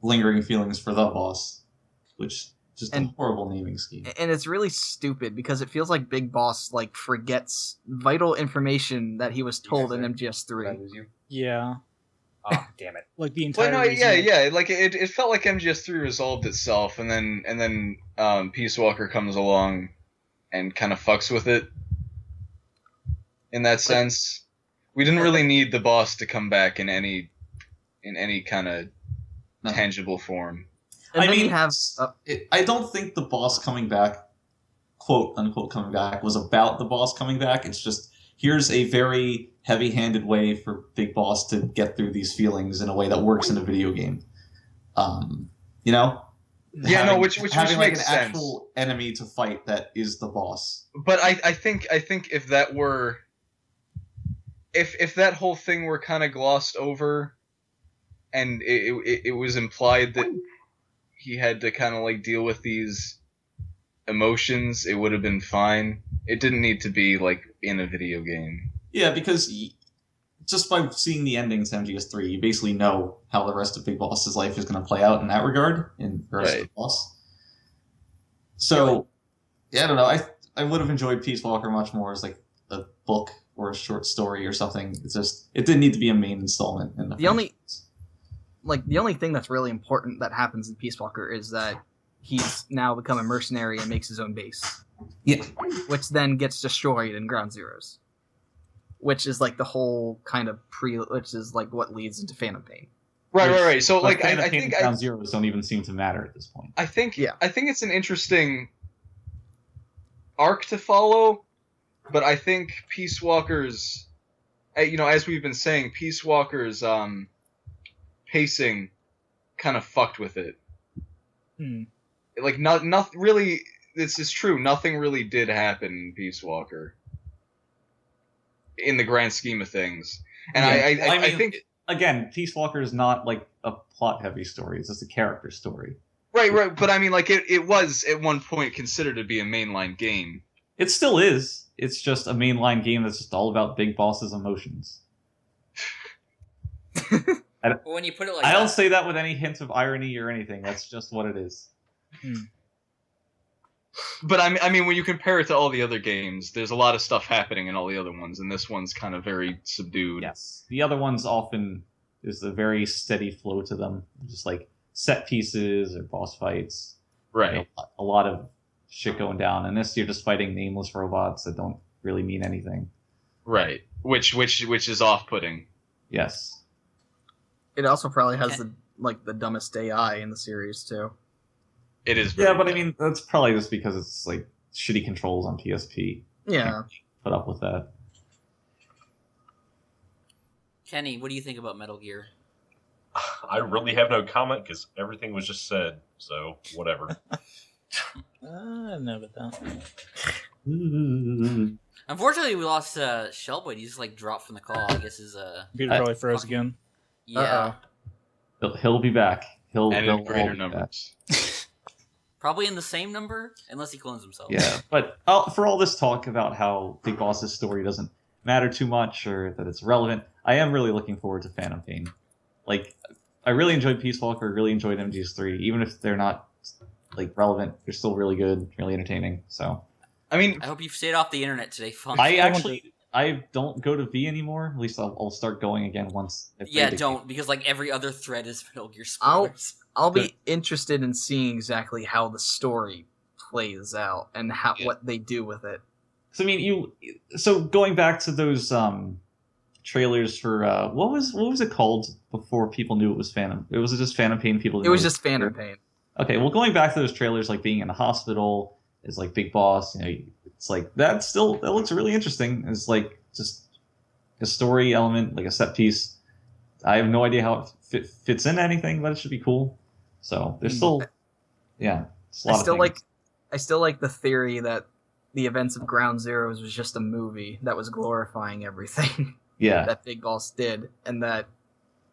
lingering feelings for the boss, which just a horrible naming scheme. And it's really stupid because it feels like Big Boss like forgets vital information that he was told in MGS3. Yeah. Oh, damn it. Like the entire Well, no, reason- yeah. Like it felt like MGS3 resolved itself, and then Peace Walker comes along and kind of fucks with it. In that sense, we didn't really need the boss to come back in any kind of tangible form. And I then mean, you have I don't think the boss coming back, quote unquote coming back, was about the boss coming back. It's just here's a very heavy-handed way for Big Boss to get through these feelings in a way that works in a video game. You know? Yeah, no, which having like an makes sense. actual enemy to fight that is the boss. But I think if that were, if that whole thing were kind of glossed over, and it was implied that he had to kind of like deal with these emotions, it would have been fine. It didn't need to be like in a video game. Yeah, because just by seeing the endings to MGS3, you basically know how the rest of Big Boss's life is going to play out in that regard, in the rest of the boss. So, yeah, I don't know. I would have enjoyed Peace Walker much more as like a book or a short story or something. It's just it didn't need to be a main installment in the only thing that's really important that happens in Peace Walker is that he's now become a mercenary and makes his own base. Yeah. Which then gets destroyed in Ground Zeroes. Which is like the whole kind of which is like what leads into Phantom Pain. Right. So like I think Ground Zeroes don't even seem to matter at this point. I think it's an interesting arc to follow, but I think Peace Walker's, as we've been saying, Peace Walker's pacing kind of fucked with it. Like not really. This is true. Nothing really did happen in Peace Walker, in the grand scheme of things. And Yeah. I think again, Peace Walker is not like a plot-heavy story. It's just a character story. Right. But I mean, like it was at one point considered to be a mainline game. It still is. It's just a mainline game that's just all about Big Boss's emotions. When you put it like I that, don't say that with any hint of irony or anything. That's just what it is. But I mean, when you compare it to all the other games, there's a lot of stuff happening in all the other ones, and this one's kind of very subdued. Yes. The other ones often is a very steady flow to them. Just like set pieces or boss fights. Right. A lot of shit going down. And this, you're just fighting nameless robots that don't really mean anything. Right. Which is off-putting. Yes. It also probably has the dumbest AI in the series too. It is. Yeah, but I mean, that's probably just because it's like shitty controls on PSP. Yeah. Put up with that. Kenny, what do you think about Metal Gear? I really have no comment because everything was just said. So whatever. I don't know about that. Unfortunately, we lost Shellblade. He just like dropped from the call. I guess his Computer probably froze again. Yeah. Uh-oh. He'll be back. and They'll in all greater be back. numbers. Probably in the same number, unless he clones himself. Yeah, but for all this talk about how Big Boss's story doesn't matter too much or that it's relevant, I am really looking forward to Phantom Pain. Like, I really enjoyed Peace Walker, really enjoyed MGS3, even if they're not like relevant, they're still really good, really entertaining. So, I mean, I hope you've stayed off the internet today, Fun. I don't go to V anymore. At least I'll start going again once. Yeah, don't, because like every other thread is Metal Gear spoilers. I'll be interested in seeing exactly how the story plays out and what they do with it. So I mean, so going back to those trailers for what was it called before people knew it was Phantom? It was just Phantom Pain. It was just Phantom Pain. Okay, well, going back to those trailers, like being in a hospital is like Big Boss. It's like that looks really interesting. It's like just a story element, like a set piece. I have no idea how it fits into anything, but it should be cool. So there's still, yeah. I still like the theory that the events of Ground Zeroes was just a movie that was glorifying everything. Yeah. That Big Boss did, and that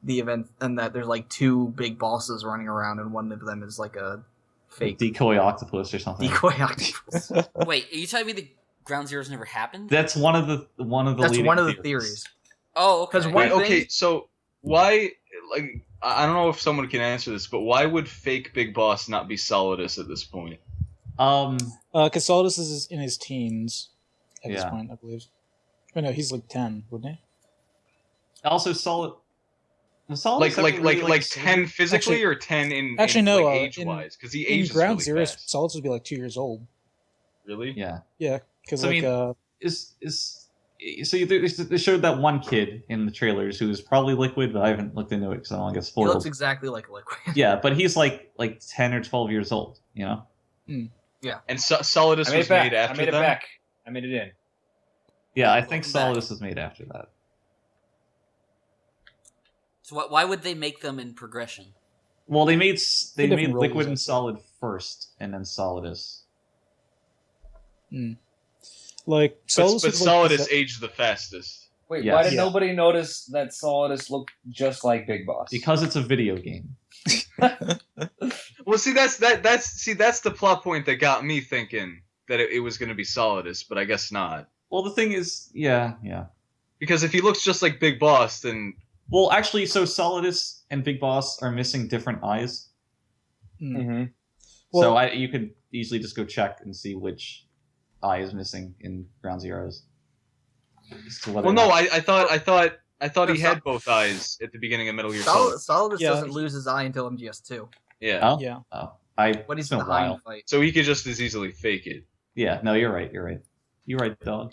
there's like two big bosses running around, and one of them is like a fake decoy octopus or something. Decoy octopus. Wait, are you telling me the Ground Zeroes never happened? That's one of the That's one of the theories. Oh, okay. Okay, so why? Like, I don't know if someone can answer this, but why would fake Big Boss not be Solidus at this point? Because Solidus is in his teens at this Yeah. point, I believe. Oh no, he's like 10, wouldn't he? Also, Like 10 physically or 10 in age wise? Because he ages in Ground really Zeroes, fast. Solidus would be like 2 years old. Really? Yeah. Yeah, because So, I mean, so they showed that one kid in the trailers who is probably Liquid, but I haven't looked into it because I don't want to get He spoiled. looks exactly like Liquid. Yeah, but he's like 10 or 12 years old, Yeah. And Solidus was made after I made it them? back. I made it in. Yeah, I think Welcome Solidus was made after that. So why would they make them in progression? Well, they made different roles, Liquid I and think. Solid first, and then Solidus. Like But Solidus, was, like, Solidus aged the fastest. Wait, Yes. why did Yeah. nobody notice that Solidus looked just like Big Boss? Because it's a video game. Well, see, that's the plot point that got me thinking that it was going to be Solidus, but I guess not. Well, the thing is, yeah. Because if he looks just like Big Boss, then Well, actually, so Solidus and Big Boss are missing different eyes. Mm-hmm. So you could easily just go check and see which eye is missing in Ground Zeroes. well, no, I thought he had both eyes at the beginning of Metal Gear Solid. Solidus Yeah, doesn't lose his eye until MGS2. Yeah, Oh? Yeah. Oh. When he's it's been in a the while. hind fight. so he could just as easily fake it. Yeah, no, you're right. You're right, dog.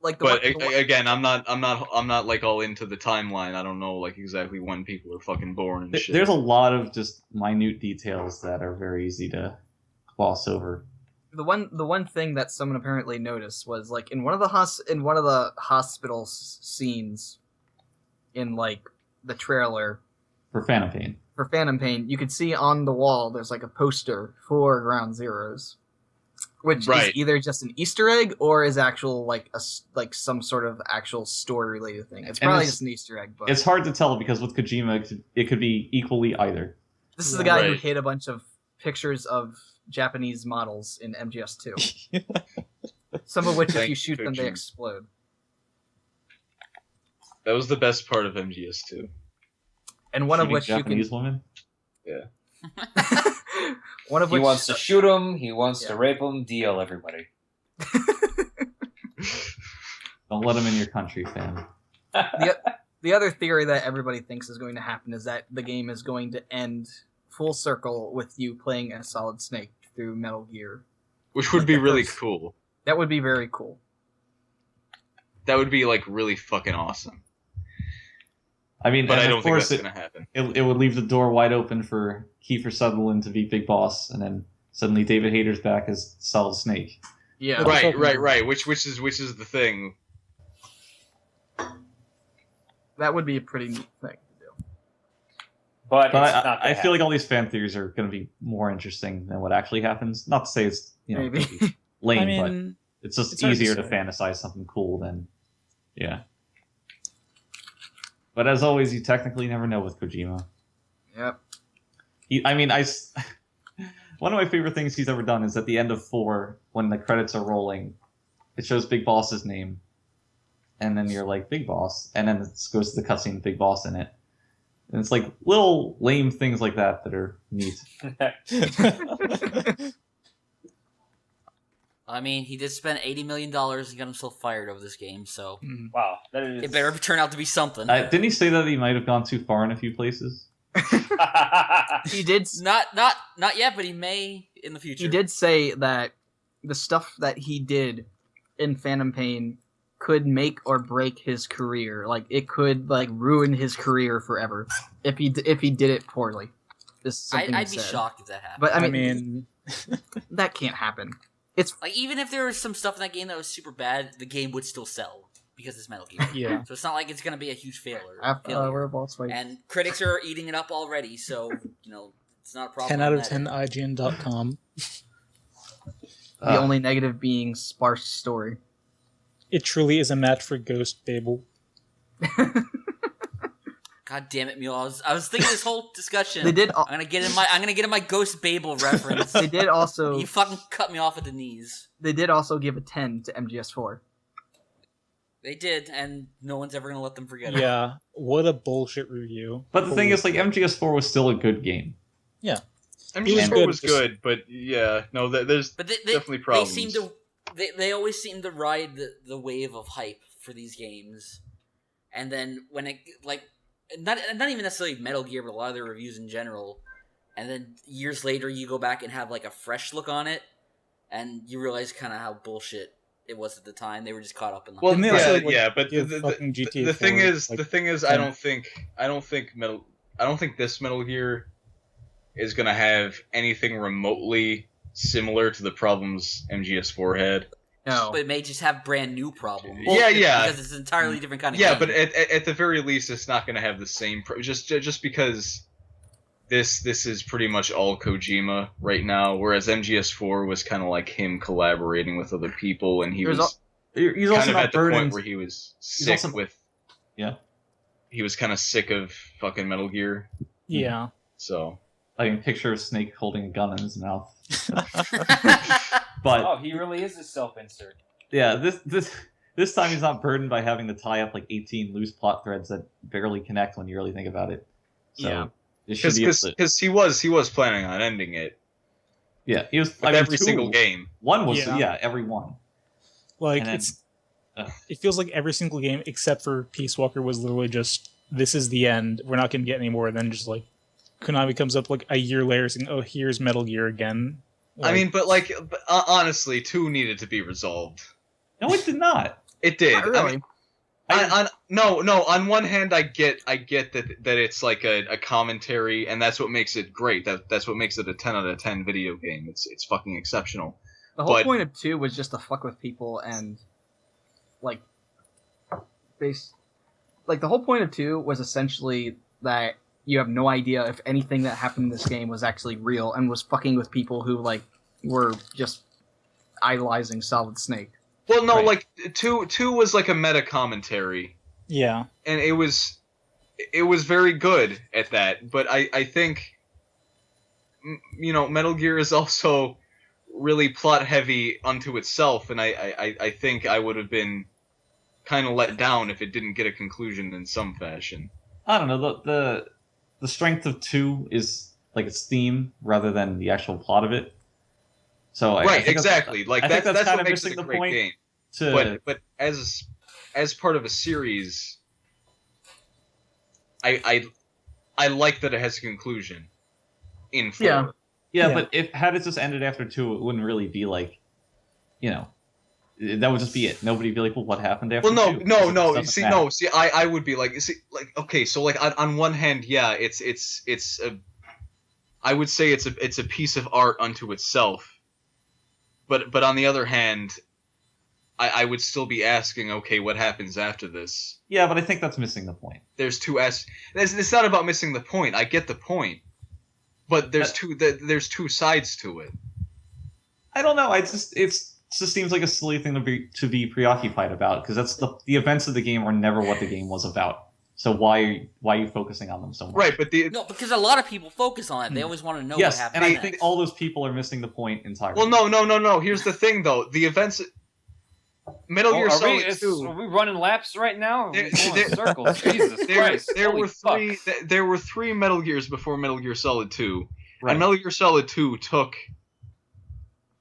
Like But again, I'm not like all into the timeline. I don't know like exactly when people are fucking born and shit. There's a lot of just minute details that are very easy to gloss over. the one thing that someone apparently noticed was like in one of the hospital scenes in like the trailer For Phantom Pain. for Phantom Pain, you could see on the wall there's like a poster for Ground Zeroes, which Right. is either just an Easter egg or is actual like some sort of actual story related thing. It's And probably it's- just an Easter egg, but It's hard to tell because with Kojima, it could be equally either. this is the guy who Right. hid a bunch of pictures of Japanese models in MGS2. Some of which, if Thank you shoot them, they Kojima. explode. That was the best part of MGS2. And one of Shooting which Japanese women. one of He which wants to shoot him. He wants to rape him. Deal, everybody. Don't let them in your country, fam. the other theory that everybody thinks is going to happen is that the game is going to end full circle with you playing as Solid Snake through Metal Gear. Which would Like be the really first- cool. That would be very cool. That would be like really fucking awesome. I mean, But and I of don't think course that's gonna happen. it would leave the door wide open for Kiefer Sutherland to be Big Boss, and then suddenly David Hayter's back as Solid Snake. Yeah. Right. Which is the thing. That would be a pretty neat thing to do. But, But it's not gonna I feel like happen. all these fan theories are going to be more interesting than what actually happens. Not to say it's Maybe. gonna be lame, I mean, but it's just it's hard to easier to say. fantasize something cool than, yeah. But as always, you technically never know with Kojima. Yep. One of my favorite things he's ever done is at the end of 4, when the credits are rolling, it shows Big Boss's name, and then you're like, Big Boss, and then it goes to the cutscene with Big Boss in it. And it's like little lame things like that are neat. I mean, he did spend $80 million and got himself fired over this game, so Wow, that is. it better turn out to be something. Didn't he say that he might have gone too far in a few places? He did. Not yet, but he may in the future. He did say that the stuff that he did in Phantom Pain could make or break his career. Like it could ruin his career forever if he did it poorly. I'd be shocked if that happened. But I mean, that can't happen. It's like even if there was some stuff in that game that was super bad, the game would still sell because it's Metal Gear. Yeah. So it's not like it's gonna be a huge failure. And critics are eating it up already, so it's not a problem. 10 out of 10 IGN.com. The only negative being sparse story. It truly is a match for Ghost Babel. God damn it, Mule! I was thinking this whole discussion. They did. I'm gonna get in my Ghost Babel reference. They did also. You fucking cut me off at the knees. They did also give a 10 to MGS4. They did, and no one's ever gonna let them forget it. Yeah, what a bullshit review. But the thing is, like, MGS4 was still a good game. Yeah. MGS4 was good, but yeah, no, there's definitely problems. They always seem to ride the wave of hype for these games, and then when it not even necessarily Metal Gear, but a lot of their reviews in general, and then years later you go back and have like a fresh look on it, and you realize kind of how bullshit it was at the time. They were just caught up in the well, hype. but the thing is, I don't think this Metal Gear is gonna have anything remotely similar to the problems MGS4 had. No. But it may just have brand new problems. Yeah. Because it's an entirely different kind of game. Yeah, but at the very least, it's not going to have the same... just because this is pretty much all Kojima right now, whereas MGS4 was kind of like him collaborating with other people, and he's also kind of at the point where he was sick with... Yeah. He was kind of sick of fucking Metal Gear. Yeah. So... I can picture Snake holding a gun in his mouth. But he really is a self-insert. yeah, this time he's not burdened by having to tie up like 18 loose plot threads that barely connect when you really think about it. So because he was planning on ending it. Yeah, he was with every single game. One was every one. Like then, it feels like every single game except for Peace Walker was literally just this is the end. We're not going to get any more. And then just like Konami comes up like a year later saying, "Oh, here's Metal Gear again." I mean, but honestly, 2 needed to be resolved. No, it did not. It did. Not really. On one hand, I get that it's like a commentary, and that's what makes it great. That's what makes it a 10 out of 10 video game. It's fucking exceptional. The whole point of 2 was just to fuck with people and the whole point of 2 was essentially that you have no idea if anything that happened in this game was actually real and was fucking with people who were just idolizing Solid Snake. Well, no, right. 2 was like a meta commentary. Yeah. And it was very good at that, but I think Metal Gear is also really plot heavy unto itself, and I think I would have been kind of let down if it didn't get a conclusion in some fashion. I don't know, the strength of 2 is like its theme rather than the actual plot of it. So exactly. That's kind what of makes it a great game. But as part of a series, I like that it has a conclusion in 4. Yeah, but had it just ended after 2, it wouldn't really be like, that would just be it. Nobody'd be like, well, what happened after 2? No. See, I would be like, okay, so on one hand, yeah, it's I would say it's a piece of art unto itself. But on the other hand, I would still be asking, okay, what happens after this? Yeah, but I think that's missing the point. There's it's not about missing the point. I get the point. But there's two sides to it. I don't know. It just seems like a silly thing to be preoccupied about, because that's the events of the game are never what the game was about. So why are you focusing on them so much? Right, but No, because a lot of people focus on it. They always want to know what Yes, happened and I next. think all those people are missing the point entirely. well, no. Here's the thing, though. The events. Metal Gear Solid 2. Are we running laps right now? Are we There- going there- in circles? Jesus Christ! There Holy were fuck. there were 3 Metal Gears before Metal Gear Solid 2. Right. And Metal Gear Solid 2 took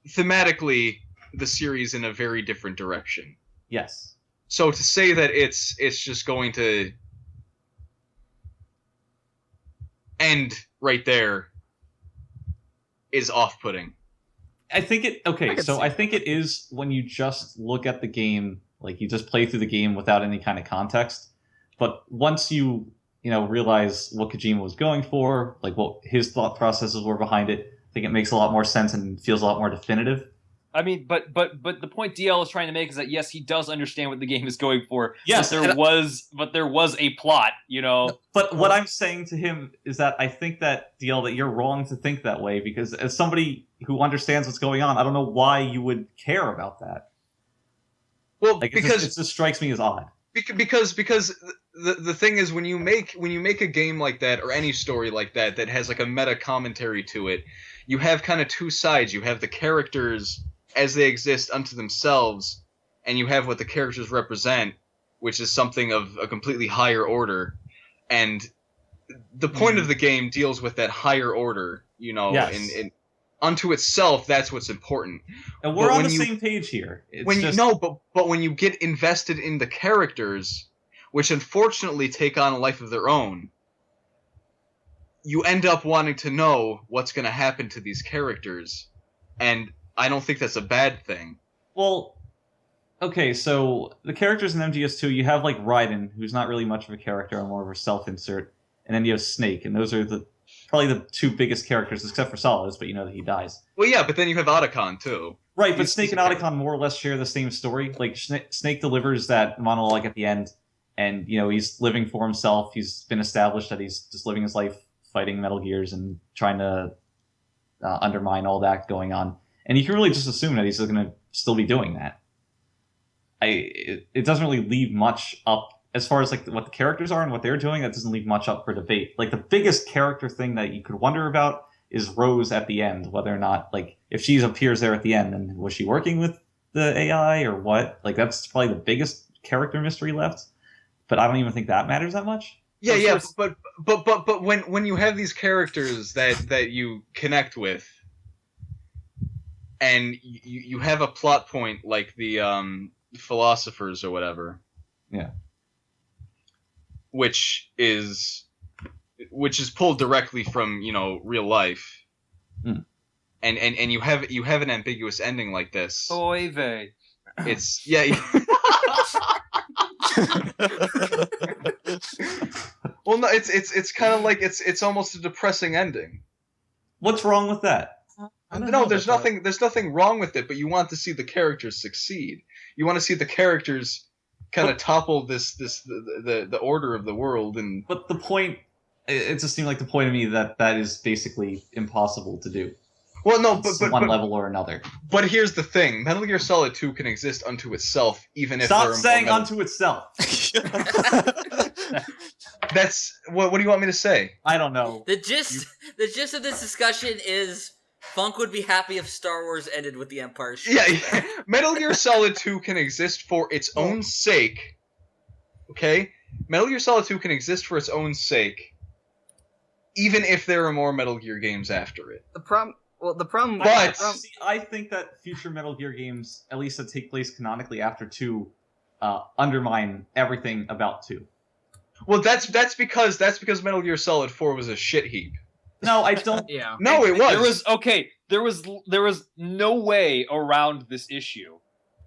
thematically the series in a very different direction. Yes. So to say that it's just going to end right there is off-putting. I think it okay, I could so see I that. think it is when you just look at the game, like you just play through the game without any kind of context. But once you realize what Kojima was going for, like what his thought processes were behind it, I think it makes a lot more sense and feels a lot more definitive. I mean, but the point DL is trying to make is that yes, he does understand what the game is going for. Yes, but there was a plot, But what I'm saying to him is that I think that DL that you're wrong to think that way, because as somebody who understands what's going on, I don't know why you would care about that. Well, Like because it just strikes me as odd. because the thing is when you make a game like that or any story like that has like a meta commentary to it, you have kind of two sides. You have the characters as they exist unto themselves, and you have what the characters represent, which is something of a completely higher order. And the point of the game deals with that higher order, Yes. in unto itself. That's what's important. And we're But on when the you- same page here. It's When just, but when you get invested in the characters, which unfortunately take on a life of their own, you end up wanting to know what's going to happen to these characters, and I don't think that's a bad thing. well, okay, so the characters in MGS2, you have like Raiden, who's not really much of a character, and more of a self-insert, and then you have Snake, and those are probably the 2 biggest characters, except for Solidus, but you know that he dies. Well, yeah, but then you have Otacon too. Right, but He's- Snake and he's a Otacon more or less share the same story. Like Snake delivers that monologue at the end, and he's living for himself. He's been established that he's just living his life fighting Metal Gears and trying to undermine all that going on. And you can really just assume that he's going to still be doing that. It doesn't really leave much up as far as like what the characters are and what they're doing. That doesn't leave much up for debate. Like the biggest character thing that you could wonder about is Rose at the end, whether or not like if she appears there at the end, then was she working with the AI or what? Like that's probably the biggest character mystery left. But I don't even think that matters that much. Yeah, Of yeah, course. but when you have these characters that you connect with, and you have a plot point like the philosophers or whatever, Yeah. which is pulled directly from real life, Hmm. and you have an ambiguous ending like this. Oy vey. It's yeah. Well, no, it's kind of like it's almost a depressing ending. What's wrong with that? I don't No, know there's about that. there's nothing wrong with it, but you want to see the characters succeed. You want to see the characters kind of topple the order of the world, and But the point, it just seemed like the point to me that is basically impossible to do. well, no, on but one level or another. but here's the thing: Metal Gear Solid 2 can exist unto itself, even if there Stop are saying more unto itself. That's what do you want me to say? I don't know. The gist of this discussion is Funk would be happy if Star Wars ended with the Empire Strikes Yeah, Back. Metal Gear Solid 2 can exist for its own sake. Okay? Metal Gear Solid 2 can exist for its own sake, even if there are more Metal Gear games after it. The problem. Well, the problem. But- the problem- See, I think that future Metal Gear games, at least that take place canonically after 2, undermine everything about 2. Well, that's because Metal Gear Solid 4 was a shit heap. No, I don't. yeah. No, it was. There was no way around this issue.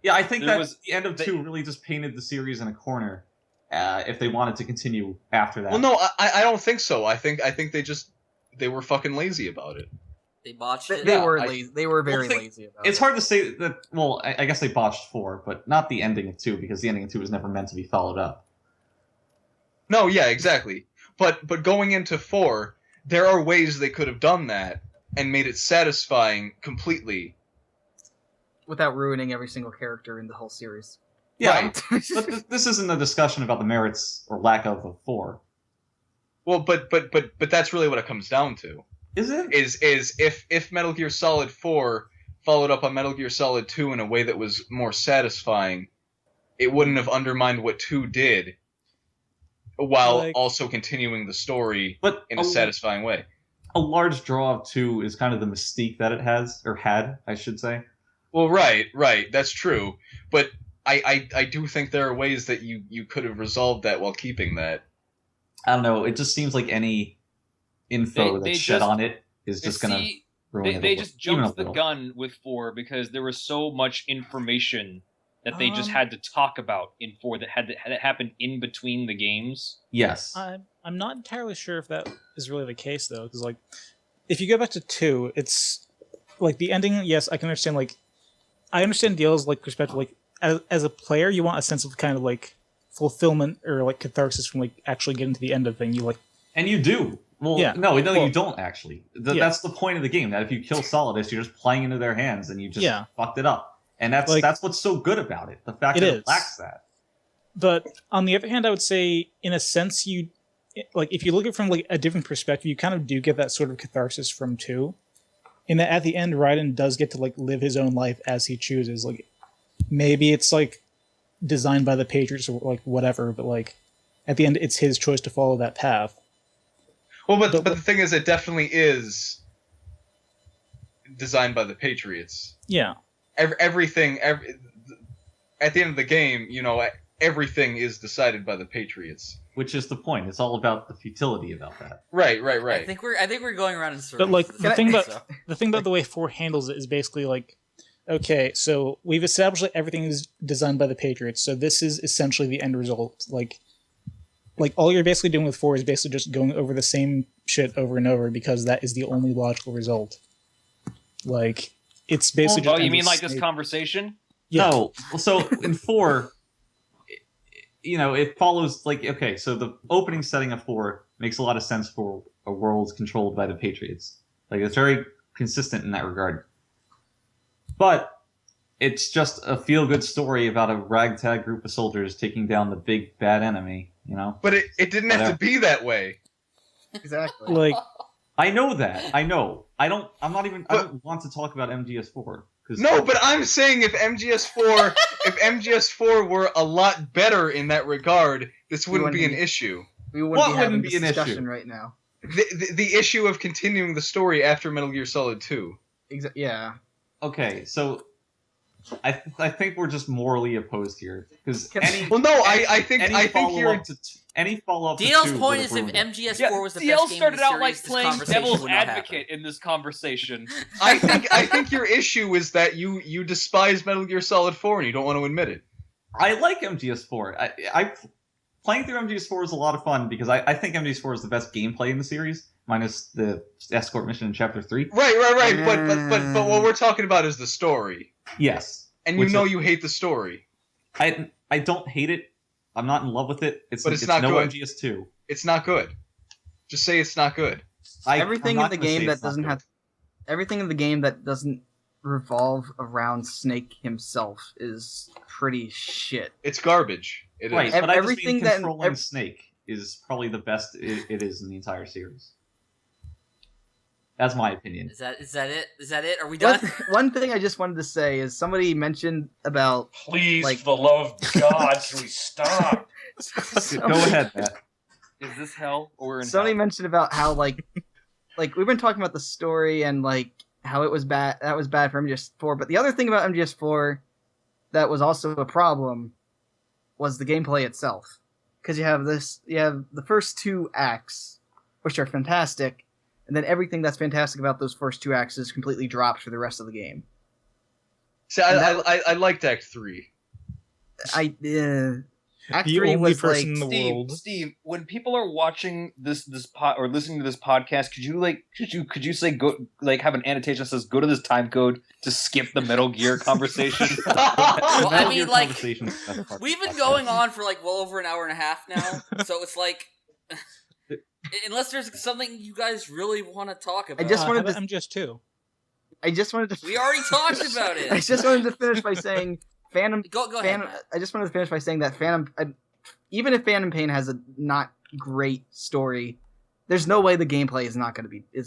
Yeah, I think There that was- the end of they- 2 really just painted the series in a corner. If they wanted to continue after that. Well, no, I don't think so. I think they were fucking lazy about it. They botched They, it. they Yeah, were I- lazy. They were very Well, think- lazy about It's it. hard to say that. Well, I guess they botched 4, but not the ending of 2, because the ending of 2 was never meant to be followed up. No, yeah, exactly. But going into 4, there are ways they could have done that and made it satisfying completely. Without ruining every single character in the whole series. Yeah, Right. but this isn't a discussion about the merits or lack of 4. Well, but that's really what it comes down to. Is it? Is if Metal Gear Solid 4 followed up on Metal Gear Solid 2 in a way that was more satisfying, it wouldn't have undermined what 2 did, while also continuing the story in a satisfying way. A large draw of 2 is kind of the mystique that it has, or had, I should say. Well, right, that's true. But I do think there are ways that you could have resolved that while keeping that. I don't know. It just seems like any info that's shed on it is just going to ruin it. They just jumped the gun with 4 because there was so much information that they just had to talk about in 4 that had happened in between the games. Yes. I'm not entirely sure if that is really the case, though, because, like, if you go back to 2, it's, like, the ending, yes, I can understand, like, I understand Dale's, like, perspective, like, as a player, you want a sense of kind of, like, fulfillment or, like, catharsis from, like, actually getting to the end of the thing. You, like... And you do. Well, yeah. No, you don't, actually. That's the point of the game, that if you kill Solidus, you're just playing into their hands, and you just fucked it up. And that's what's so good about it. The fact that it lacks that. But on the other hand, I would say, in a sense, if you look at it from like a different perspective, you kind of do get that sort of catharsis from 2. In that at the end, Raiden does get to like live his own life as he chooses. Like maybe it's like designed by the Patriots or like whatever, but like at the end, it's his choice to follow that path. Well, but the thing is, it definitely is designed by the Patriots. Yeah. Everything at the end of the game, everything is decided by the Patriots. Which is the point. It's all about the futility about that. Right. I think we're going around in circles. But like the thing about the way 4 handles it is basically like, okay, so we've established that everything is designed by the Patriots, so this is essentially the end result. Like all you're basically doing with 4 is basically just going over the same shit over and over because that is the only logical result. Like it's basically just... Oh, you mean like this conversation? Yeah. No. So in 4, it follows, like, okay, so the opening setting of 4 makes a lot of sense for a world controlled by the Patriots. Like, it's very consistent in that regard. But it's just a feel-good story about a ragtag group of soldiers taking down the big bad enemy, But it didn't have to be that way. Exactly. Like... I know that. I know. I don't want to talk about MGS4. No, but I'm saying if MGS4 were a lot better in that regard, this wouldn't be an issue. We wouldn't be having this discussion right now. The issue of continuing the story after Metal Gear Solid 2. Yeah. Okay, so I think we're just morally opposed here because I think you're. Any follow-up. DL's point is if MGS4 was the best game started in the out like series, playing this conversation devil's would not advocate happen. in this conversation. I think your issue is that you despise Metal Gear Solid 4 and you don't want to admit it. I like MGS4. I playing through MGS4 is a lot of fun because I think MGS4 is the best gameplay in the series, minus the escort mission in Chapter 3. Right. But what we're talking about is the story. Yes. And you hate the story. I don't hate it. I'm not in love with it. It's not no good. MGS2. It's not good. Just say it's not good. Everything in the game that doesn't revolve around Snake himself is pretty shit. It's garbage. It right, is. but everything I just mean controlling Snake is probably the best it is in the entire series. That's my opinion. Is that it? Is that it? Are we done? One thing I just wanted to say is somebody mentioned about... Please, for the love of God, should we stop? Go ahead, Matt. Is this hell or we're in Somebody hell? mentioned about how like we've been talking about the story and like how it was bad. That was bad for MGS4. But the other thing about MGS4 that was also a problem was the gameplay itself, because you have the first 2 acts, which are fantastic. And then everything that's fantastic about those first 2 acts is completely dropped for the rest of the game. See, I liked Act 3. Act the 3 only was person like... in the world. Steve, when people are watching this or listening to this podcast, could you say go have an annotation that says go to this time code to skip the Metal Gear conversation? Well, I mean, like, Conversations, that's part we've of been the going podcast. on for like well over an hour and a half now, so it's like, unless there's something you guys really want to talk about, I just wanted how to... about MGS2. I just wanted to... we already talked about it. I just wanted to finish by saying Phantom. Go ahead. Phantom, Matt. I just wanted to finish by saying that even if Phantom Pain has a not great story, there's no way the gameplay is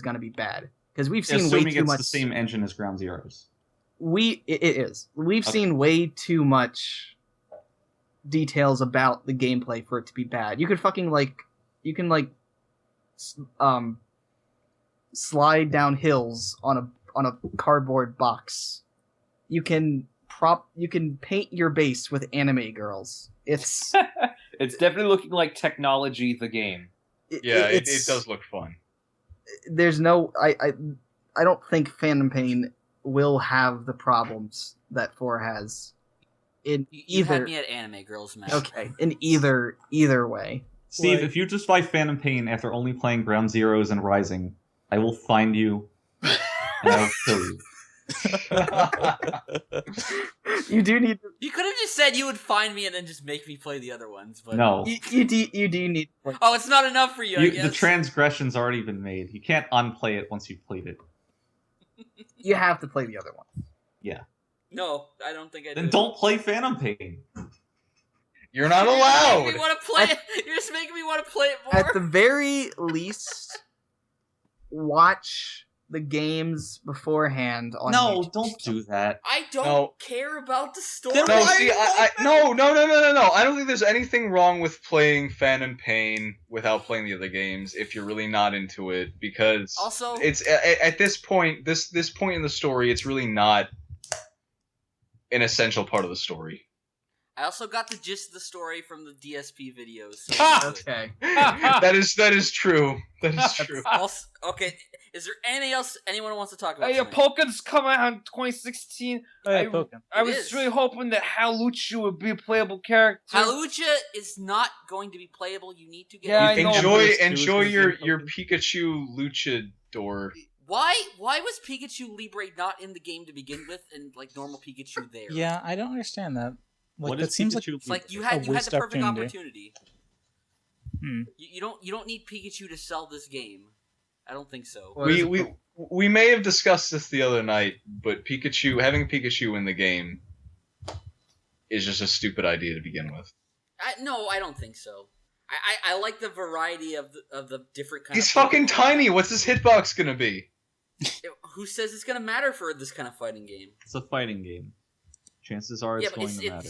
gonna be bad because we've seen way Assuming too it's much. the same engine as Ground Zeroes. It is. We've Okay. seen way too much details about the gameplay for it to be bad. You could fucking slide down hills on a cardboard box. You can paint your base with anime girls. It's It's definitely looking like technology. The game. Yeah, it it's- does look fun. There's no I don't think Phantom Pain will have the problems that 4 has in You had either. me at anime girls, Matt. Okay, in either way. Steve, Like- if you just buy Phantom Pain after only playing Ground Zeroes and Rising, I will find you and I will kill you. You do need You could have just said you would find me and then just make me play the other ones, but No. you do need. Oh, it's not enough for you. I guess. The transgression's already been made. You can't unplay it once you've played it. You have to play the other one. No, I don't think I Then do. don't play Phantom Pain. You're not You're just making allowed. me want to play it. You're just making me want to play it more. At the very least, watch the games beforehand on No, YouTube. don't do that. I don't No. care about the story. Then No, why see, are you no. I don't think there's anything wrong with playing Phantom Pain without playing the other games if you're really not into it, because Also, it's at this point, this point in the story, it's really not an essential part of the story. I also got the gist of the story from the DSP videos. So Ah! Okay. That is true. That is true. Also, okay, is there anything else anyone wants to talk about? Hey, tonight? Pokemon's coming out in 2016. Oh, yeah, I- Pokemon. I It was is. really hoping that Halucha would be a playable character. Halucha is not going to be playable. You need to get. Yeah, I know. Enjoy Is your Pokemon. Pikachu Luchador. Why was Pikachu Libre not in the game to begin with, and like normal Pikachu there? Yeah, I don't understand that. Like, What that is seems like Pikachu? It's like you A had waste the perfect opportunity. opportunity. Hmm. You don't need Pikachu to sell this game. I don't think so. What is We may have discussed this the other night, but having Pikachu in the game is just a stupid idea to begin with. No, I don't think so. I like the variety of the different kinds. He's fucking tiny. What's his hitbox gonna be? Who says it's gonna matter for this kind of fighting game? It's a fighting game. Chances are it's going to matter.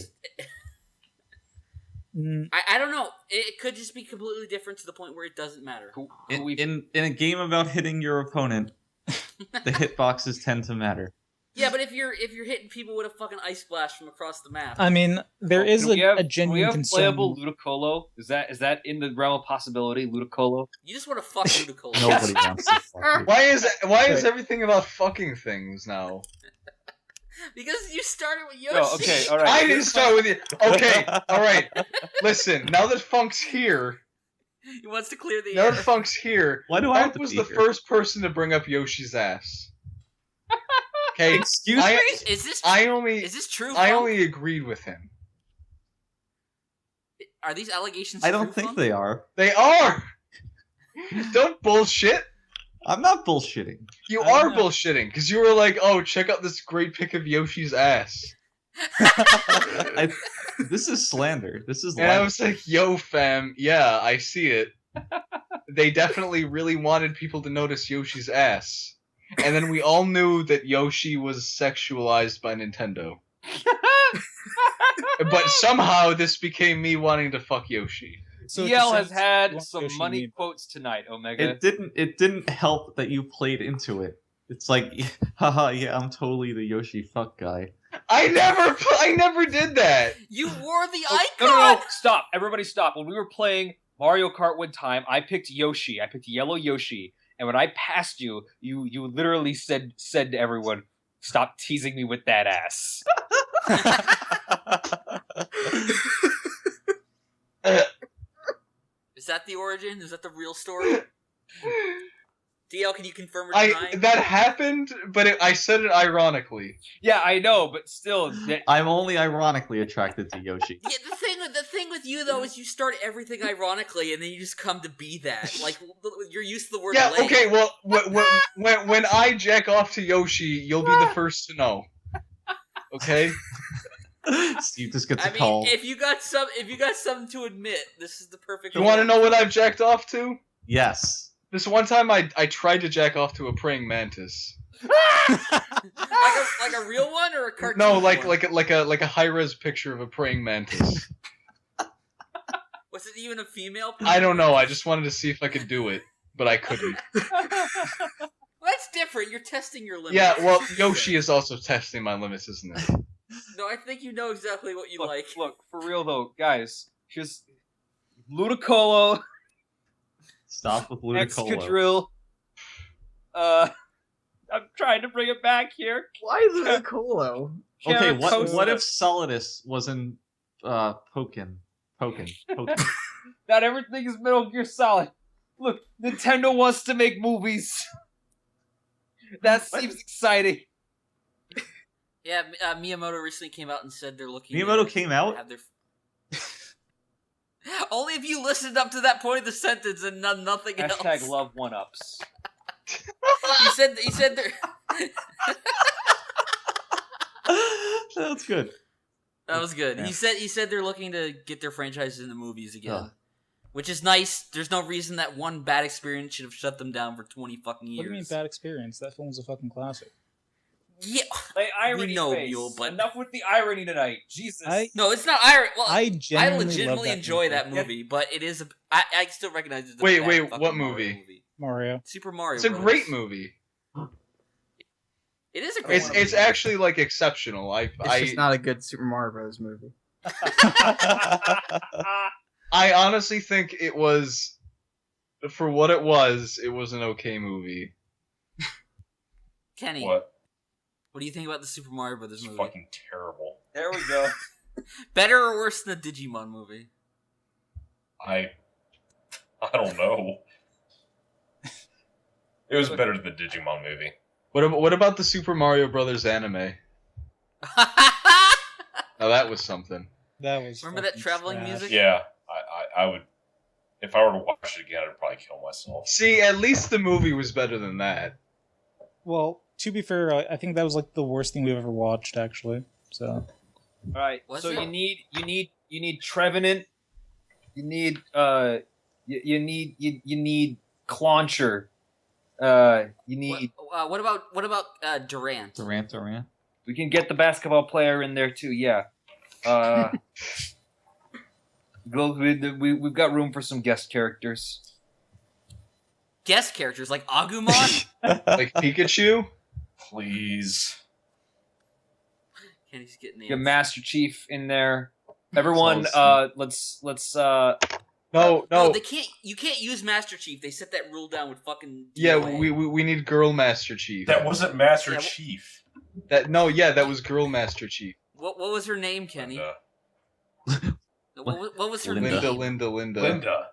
Mm, I don't know. It could just be completely different to the point where it doesn't matter. In a game about hitting your opponent, the hitboxes tend to matter. Yeah, but if you're hitting people with a fucking ice blast from across the map, I mean, there is Can we have- a can genuine we have concern. playable Ludicolo? Is that in the realm of possibility? Ludicolo? you just want to fuck Ludicolo. Nobody wants to fuck you. Why is everything about fucking things now? Because you started with Yoshi. Oh, okay, all right. I didn't start with you. Okay, all right. Listen, now that Funk's here, He wants to clear the now air. that Funk's here, Why do I have Funk to was be the here? first person to bring up Yoshi's ass. Okay, Excuse I- me? Is this is this true? I Funk? only agreed with him. Are these allegations? I true, don't think Funk? they are. They are. Don't bullshit. I'm not bullshitting. You I are don't know. bullshitting because you were like, "Oh, check out this great pic of Yoshi's ass," This is slander. This is and I libel. was like, "Yo, fam, yeah, I see it." They definitely really wanted people to notice Yoshi's ass, and then we all knew that Yoshi was sexualized by Nintendo. But somehow this became me wanting to fuck Yoshi. So DL it's has the same- had want some Yoshi money mean. quotes tonight, Omega. It didn't help that you played into it. It's like, haha, yeah, I'm totally the Yoshi fuck guy. I never did that. You wore the Oh, icon. no, stop. Everybody stop. When we were playing Mario Kart one time, I picked Yoshi. I picked yellow Yoshi. And when I passed you, you literally said to everyone, stop teasing me with that ass. Is that the origin? Is that the real story? DL, can you confirm or deny? That happened, but I said it ironically. Yeah, I know, but still. I'm only ironically attracted to Yoshi. Yeah, the thing with you though is you start everything ironically, and then you just come to be that. Like you're used to the word. Yeah, lame. okay, well, when I jack off to Yoshi, you'll be the first to know. Okay? Steve just gets a I mean, call. if you got something to admit, this is the perfect. You want to know what I've jacked off to? Yes. This one time I tried to jack off to a praying mantis. like a real one or a cartoon? No, one? like a high res picture of a praying mantis. Was it even a female? I don't know. I just wanted to see if I could do it, but I couldn't. Well, that's different. You're testing your limits. Yeah, well, Yoshi is also testing my limits, isn't it? No, I think you know exactly what you Look, like. look, for real though, guys. Here's Ludicolo, Stop with Ludicolo. Excadrill. I'm trying to bring it back here. Why Ludicolo? Okay, what Caracosta. if Solidus was in Pokken? Not everything is Metal Gear Solid. Look, Nintendo wants to make movies. That seems exciting. Yeah, Miyamoto recently came out and said they're looking. Miyamoto to came out? Have their... Only if you listened up to that point of the sentence and nothing else. Hashtag love one-ups. He said they're. That's good. That was good. Yeah. He said they're looking to get their franchises into movies again, Ugh. which is nice. There's no reason that one bad experience should have shut them down for 20 fucking years. What do you mean bad experience? That film was a fucking classic. Yeah, Like, irony know, face. Mule, but- Enough with the irony tonight. Jesus. no, it's not Iron. Well, I I genuinely legitimately love enjoy that movie. movie, but it is. I still recognize it. As a Wait, bad wait, fucking what Mario movie? Mario. Super Mario. It's a Brothers. great movie. It is a great. It's movie. actually like exceptional. It's just not a good Super Mario Bros. Movie. I honestly think it was, for what it was an okay movie. Kenny. What? What do you think about the Super Mario Brothers It's movie? fucking terrible. There we go. Better or worse than the Digimon movie? I don't know. It was better than the Digimon movie. What about the Super Mario Brothers anime? Now that was something. That was. Remember that fucking traveling trash. music? Yeah, I would. If I were to watch it again, I'd probably kill myself. See, at least the movie was better than that. Well, to be fair, I think that was like the worst thing we've ever watched, actually. So. All right. Was so it? you need Trevenant. You need you need Clauncher. You need. What about Durant? Durant. We can get the basketball player in there too. Yeah. We've got room for some guest characters. Guest characters like Agumon. Like Pikachu? Please. Kenny's getting the Get Master Chief in there. Everyone, let's No, No, they can't. You can't use Master Chief. They set that rule down with fucking. Yeah, DOA. we need Girl Master Chief. That wasn't Master Yeah, Chief. That was Girl Master Chief. What was her name, Kenny? Linda. What was her Linda. name? Linda.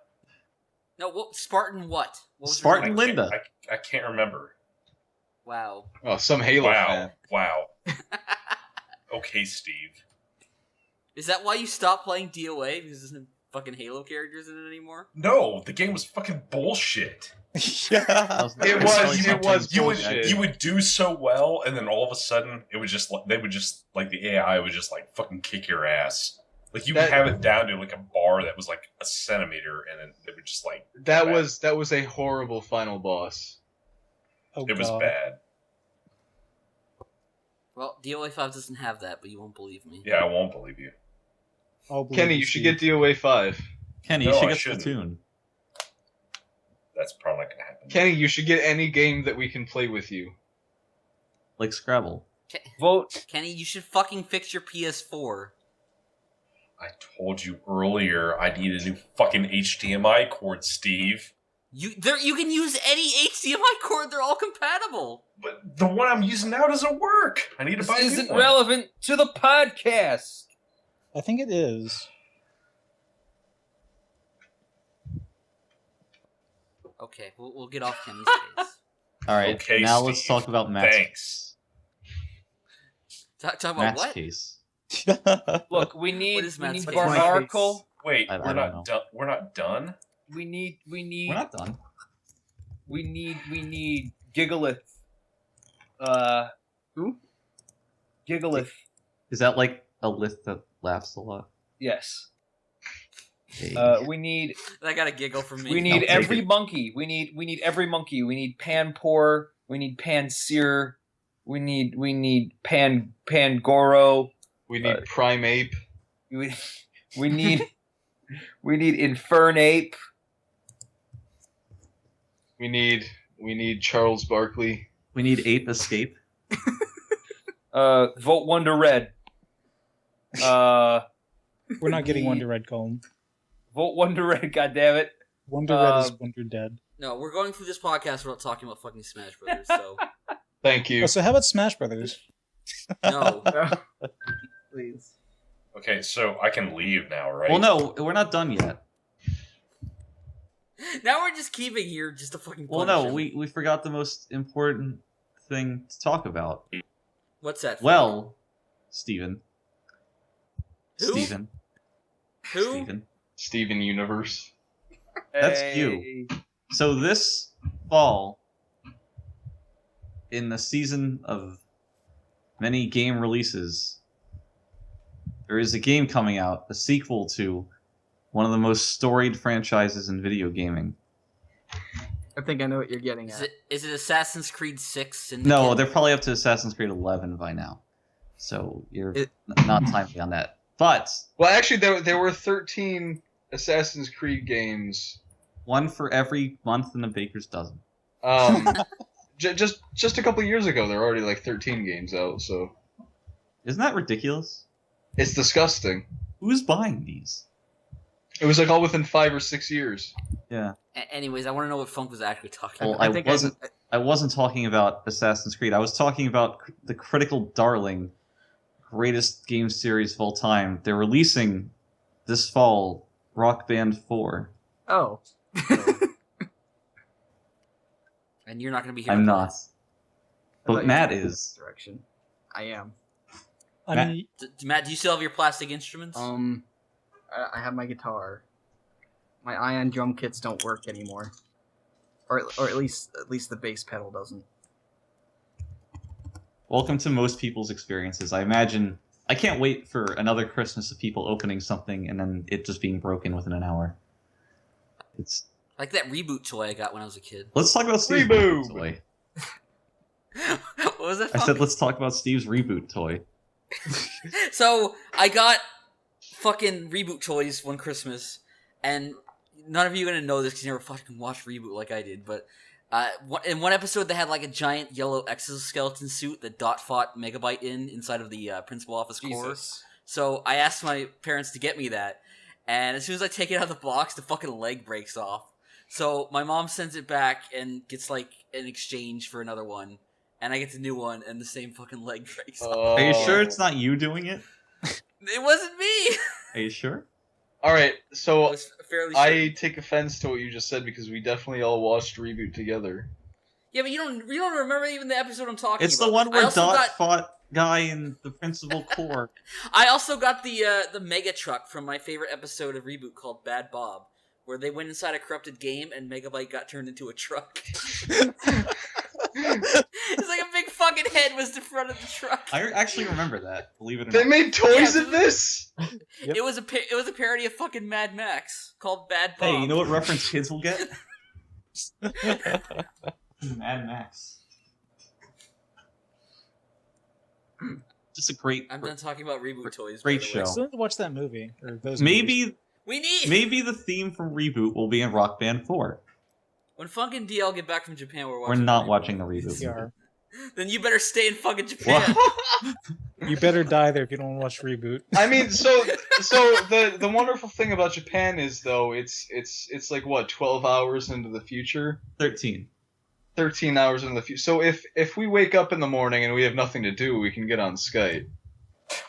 No, Spartan what? What was her Spartan name? Linda. I can't remember. Wow. Oh, some Halo fan. Wow. Okay, Steve. Is that why you stopped playing DOA? Because there's no fucking Halo characters in it anymore? No, the game was fucking bullshit. Yeah. It was You bullshit. would do so well, and then all of a sudden, it would just the AI would just like fucking kick your ass. Like you would have it down to like a bar that was like a centimeter, and then it would just like That was a horrible final boss. Oh, it was God. bad. Well, DOA 5 doesn't have that, but you won't believe me. Yeah, I won't believe you. I'll believe Kenny, you should Steve. get DOA 5. Kenny, No, you should I get shouldn't. Splatoon. That's probably not gonna happen. Kenny, you should get any game that we can play with you. Like Scrabble. vote. Kenny, you should fucking fix your PS4. I told you earlier I need a new fucking HDMI cord, Steve. You can use any HDMI cord. They're all compatible. But the one I'm using now doesn't work. I need to This buy a new isn't one. relevant to the podcast. I think it is. Okay, we'll get off Kenny's case. All right. Okay, now let's Steve. talk about Matt's Thanks. Talk about Matt's what? case. Look, we need What is Matt's case? Barbaracle. Wait, I we're don't not know. done. We're not done. We need We're not done. we need Gigalith. Who? Gigalith. Is that like a list that laughs a lot. Yes. Hey. We need That got a giggle from me. we need take every it. monkey. We need every monkey. We need Panpour. We need Panseer. We need Pangoro. We need Prime Ape. We need Infernape. We need Charles Barkley. We need Ape Escape. Vote Wonder Red. We're not getting Wonder Red, Colin. Vote Wonder Red. God damn it. Wonder Red is Wonder Dead. No, we're going through this podcast without talking about fucking Smash Brothers. So Thank you. Oh, so how about Smash Brothers? no. Please. Okay, so I can leave now, right? Well, no, we're not done yet. Now we're just keeping here just to fucking. Well, punish no, him. we forgot the most important thing to talk about. What's that? Well, Steven. Who? Steven. Who? Steven. Steven Universe. That's you. So this fall, in the season of many game releases, there is a game coming out, a sequel to one of the most storied franchises in video gaming. I think I know what you're getting Is at. it Assassin's Creed 6? No, they're probably up to Assassin's Creed 11 by now. So you're not timely on that. But Well, actually, there were 13 Assassin's Creed games. one for every month in the baker's dozen. Just a couple years ago, there were already like 13 games out. So Isn't that ridiculous? it's disgusting. Who's buying these? It was like all within 5 or 6 years. Yeah. Anyways, I want to know what Funk was actually talking Well, about. I wasn't talking about Assassin's Creed. I was talking about the critical darling, greatest game series of all time. They're releasing this fall Rock Band 4. Oh. And you're not going to be here. I'm for not. that. But Matt is. Direction. I am. I Matt- mean, Matt, do you still have your plastic instruments? I have my guitar. My ion drum kits don't work anymore, or at least the bass pedal doesn't. Welcome to most people's experiences. I imagine. I can't wait for another Christmas of people opening something and then it just being broken within an hour. It's. Like that reboot toy I got when I was a kid. Let's talk about Steve's Reboot! reboot toy. What was that? I Funk? said let's talk about Steve's reboot toy. So I got fucking reboot toys one Christmas, and none of you are gonna know this because you never fucking watched reboot like I did. But in one episode, they had like a giant yellow exoskeleton suit that Dot fought Megabyte inside of the principal office core. Jesus. So I asked my parents to get me that, and as soon as I take it out of the box, the fucking leg breaks off. So my mom sends it back and gets like an exchange for another one, and I get the new one, and the same fucking leg breaks off. Are you sure it's not you doing it? It wasn't me. Are you sure? All right, I so was fairly I certain. take offense to what you just said because we definitely all watched Reboot together. Yeah, but you don't remember even the episode I'm talking It's about. the one I where also Dot got- fought guy in the principal core. I also got the Mega Truck from my favorite episode of Reboot called Bad Bob, where they went inside a corrupted game and Megabyte got turned into a truck. It's like a big fucking head was the front of the truck. I actually remember that. Believe it or They not. made toys Yeah, of this. Yep. It was a parody of fucking Mad Max called Bad Bob. Hey, you know what reference kids will get? Mad Max. Just a great. I'm done talking about Reboot toys. Great by the way. show. I still need to watch that movie. Or those movies. Maybe the theme from Reboot will be in Rock Band 4. When Funk and DL get back from Japan, we're We're watching. not Reboot. watching the Reboot. We are. Then you better stay in fucking Japan. You better die there if you don't want to watch Reboot. I mean, so the wonderful thing about Japan is though it's like what 12 hours into the future, 13. 13 hours into the future. So if we wake up in the morning and we have nothing to do, we can get on Skype.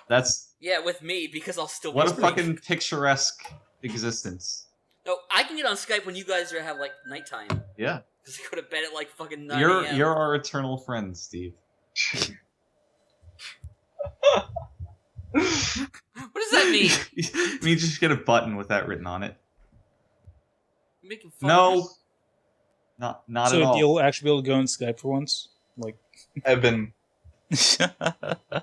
That's Yeah, with me because I'll still. what be a asleep. fucking picturesque existence. No, I can get on Skype when you guys have like nighttime. Yeah. Because I go to bed at like fucking 9 You're a.m. you're our eternal friend, Steve. What does that mean? You just get a button with that written on it. You're making fun No. of me? Not So at all. you'll actually be able to go on Skype for once? Like, Evan,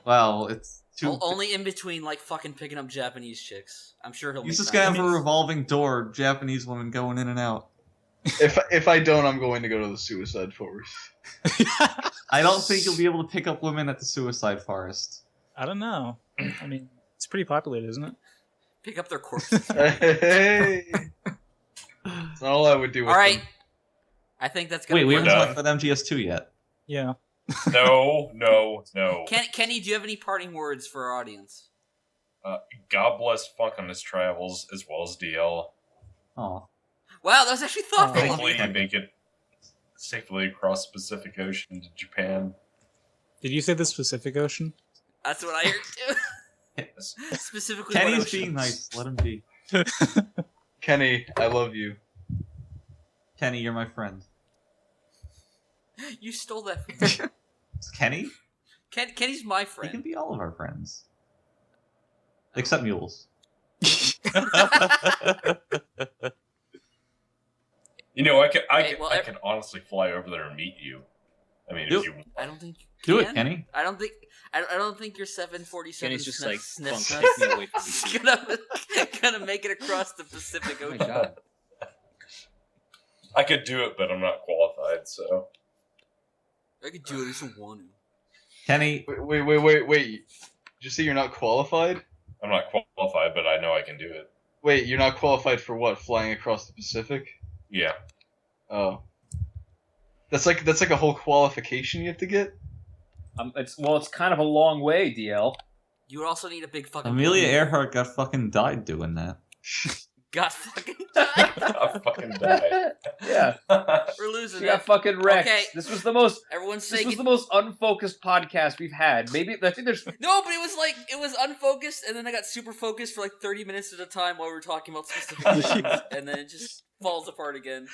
Well, it's Only in between, like, fucking picking up Japanese chicks. I'm sure he'll. He's make just time. gonna have a revolving door, Japanese women going in and out. If I don't, I'm going to go to the Suicide Forest. I don't think you'll be able to pick up women at the Suicide Forest. I don't know. I mean, it's pretty populated, isn't it? Pick up their corpses. Hey, that's not all I would do. With All right. them. I think that's gonna. Wait, we be haven't done. talked about MGS2 yet. Yeah. No. Kenny, do you have any parting words for our audience? God bless Funk on his travels, as well as DL. Oh, Wow, that was actually thoughtful. of Hopefully you. you make it safely across the Pacific Ocean to Japan. Did you say the Pacific Ocean? That's what I heard too. Specifically, what Kenny's ocean? being nice. Let him be. Kenny, I love you. Kenny, you're my friend. You stole that from me. Kenny? Kenny's my He friend. can be all of our friends. Except mules. You know, I Hey, well, can honestly fly over there and meet you. I mean, Do if you I don't think you Do can. it, Kenny. I don't think your 747 Kenny's just like, sniff Funk, take me away from is you. gonna make it across the Pacific Oh my Ocean. god. I could do it, but I'm not qualified, so I could do it. I just don't want to. Kenny, Wait. Did you say you're not qualified? I'm not qualified, but I know I can do it. Wait, you're not qualified for what? Flying across the Pacific? Yeah. Oh. That's like a whole qualification you have to get? It's kind of a long way, DL. You would also need a big fucking. Amelia plane. Earhart got fucking died doing that. got fucking died. I fucking died. Yeah, We're losing she it. got fucking wrecked. Okay. This was the most. Everyone's This saying was the most unfocused podcast we've had. Maybe I think there's. no, but it was unfocused, and then I got super focused for like 30 minutes at a time while we were talking about specific things, and then it just falls apart again.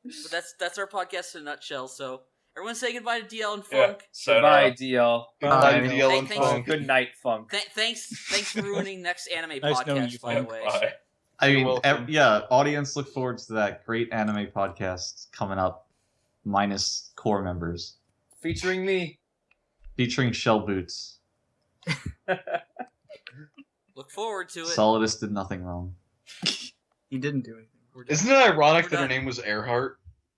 But that's our podcast in a nutshell. So everyone say goodbye to DL and Yeah. Funk. Goodbye, Sayonara. DL. Goodbye, Bye. DL and Thanks. Funk. Good night, Funk. Thanks for ruining next anime Nice knowing podcast. you, By the Funk. way, Bye. I You're mean, welcome. yeah, audience look forward to that great anime podcast coming up, minus core members, Featuring me. featuring Shell Boots. look forward to it. Solidus did nothing wrong. He didn't do anything. We're done. Isn't it ironic We're that her done. name was Earhart?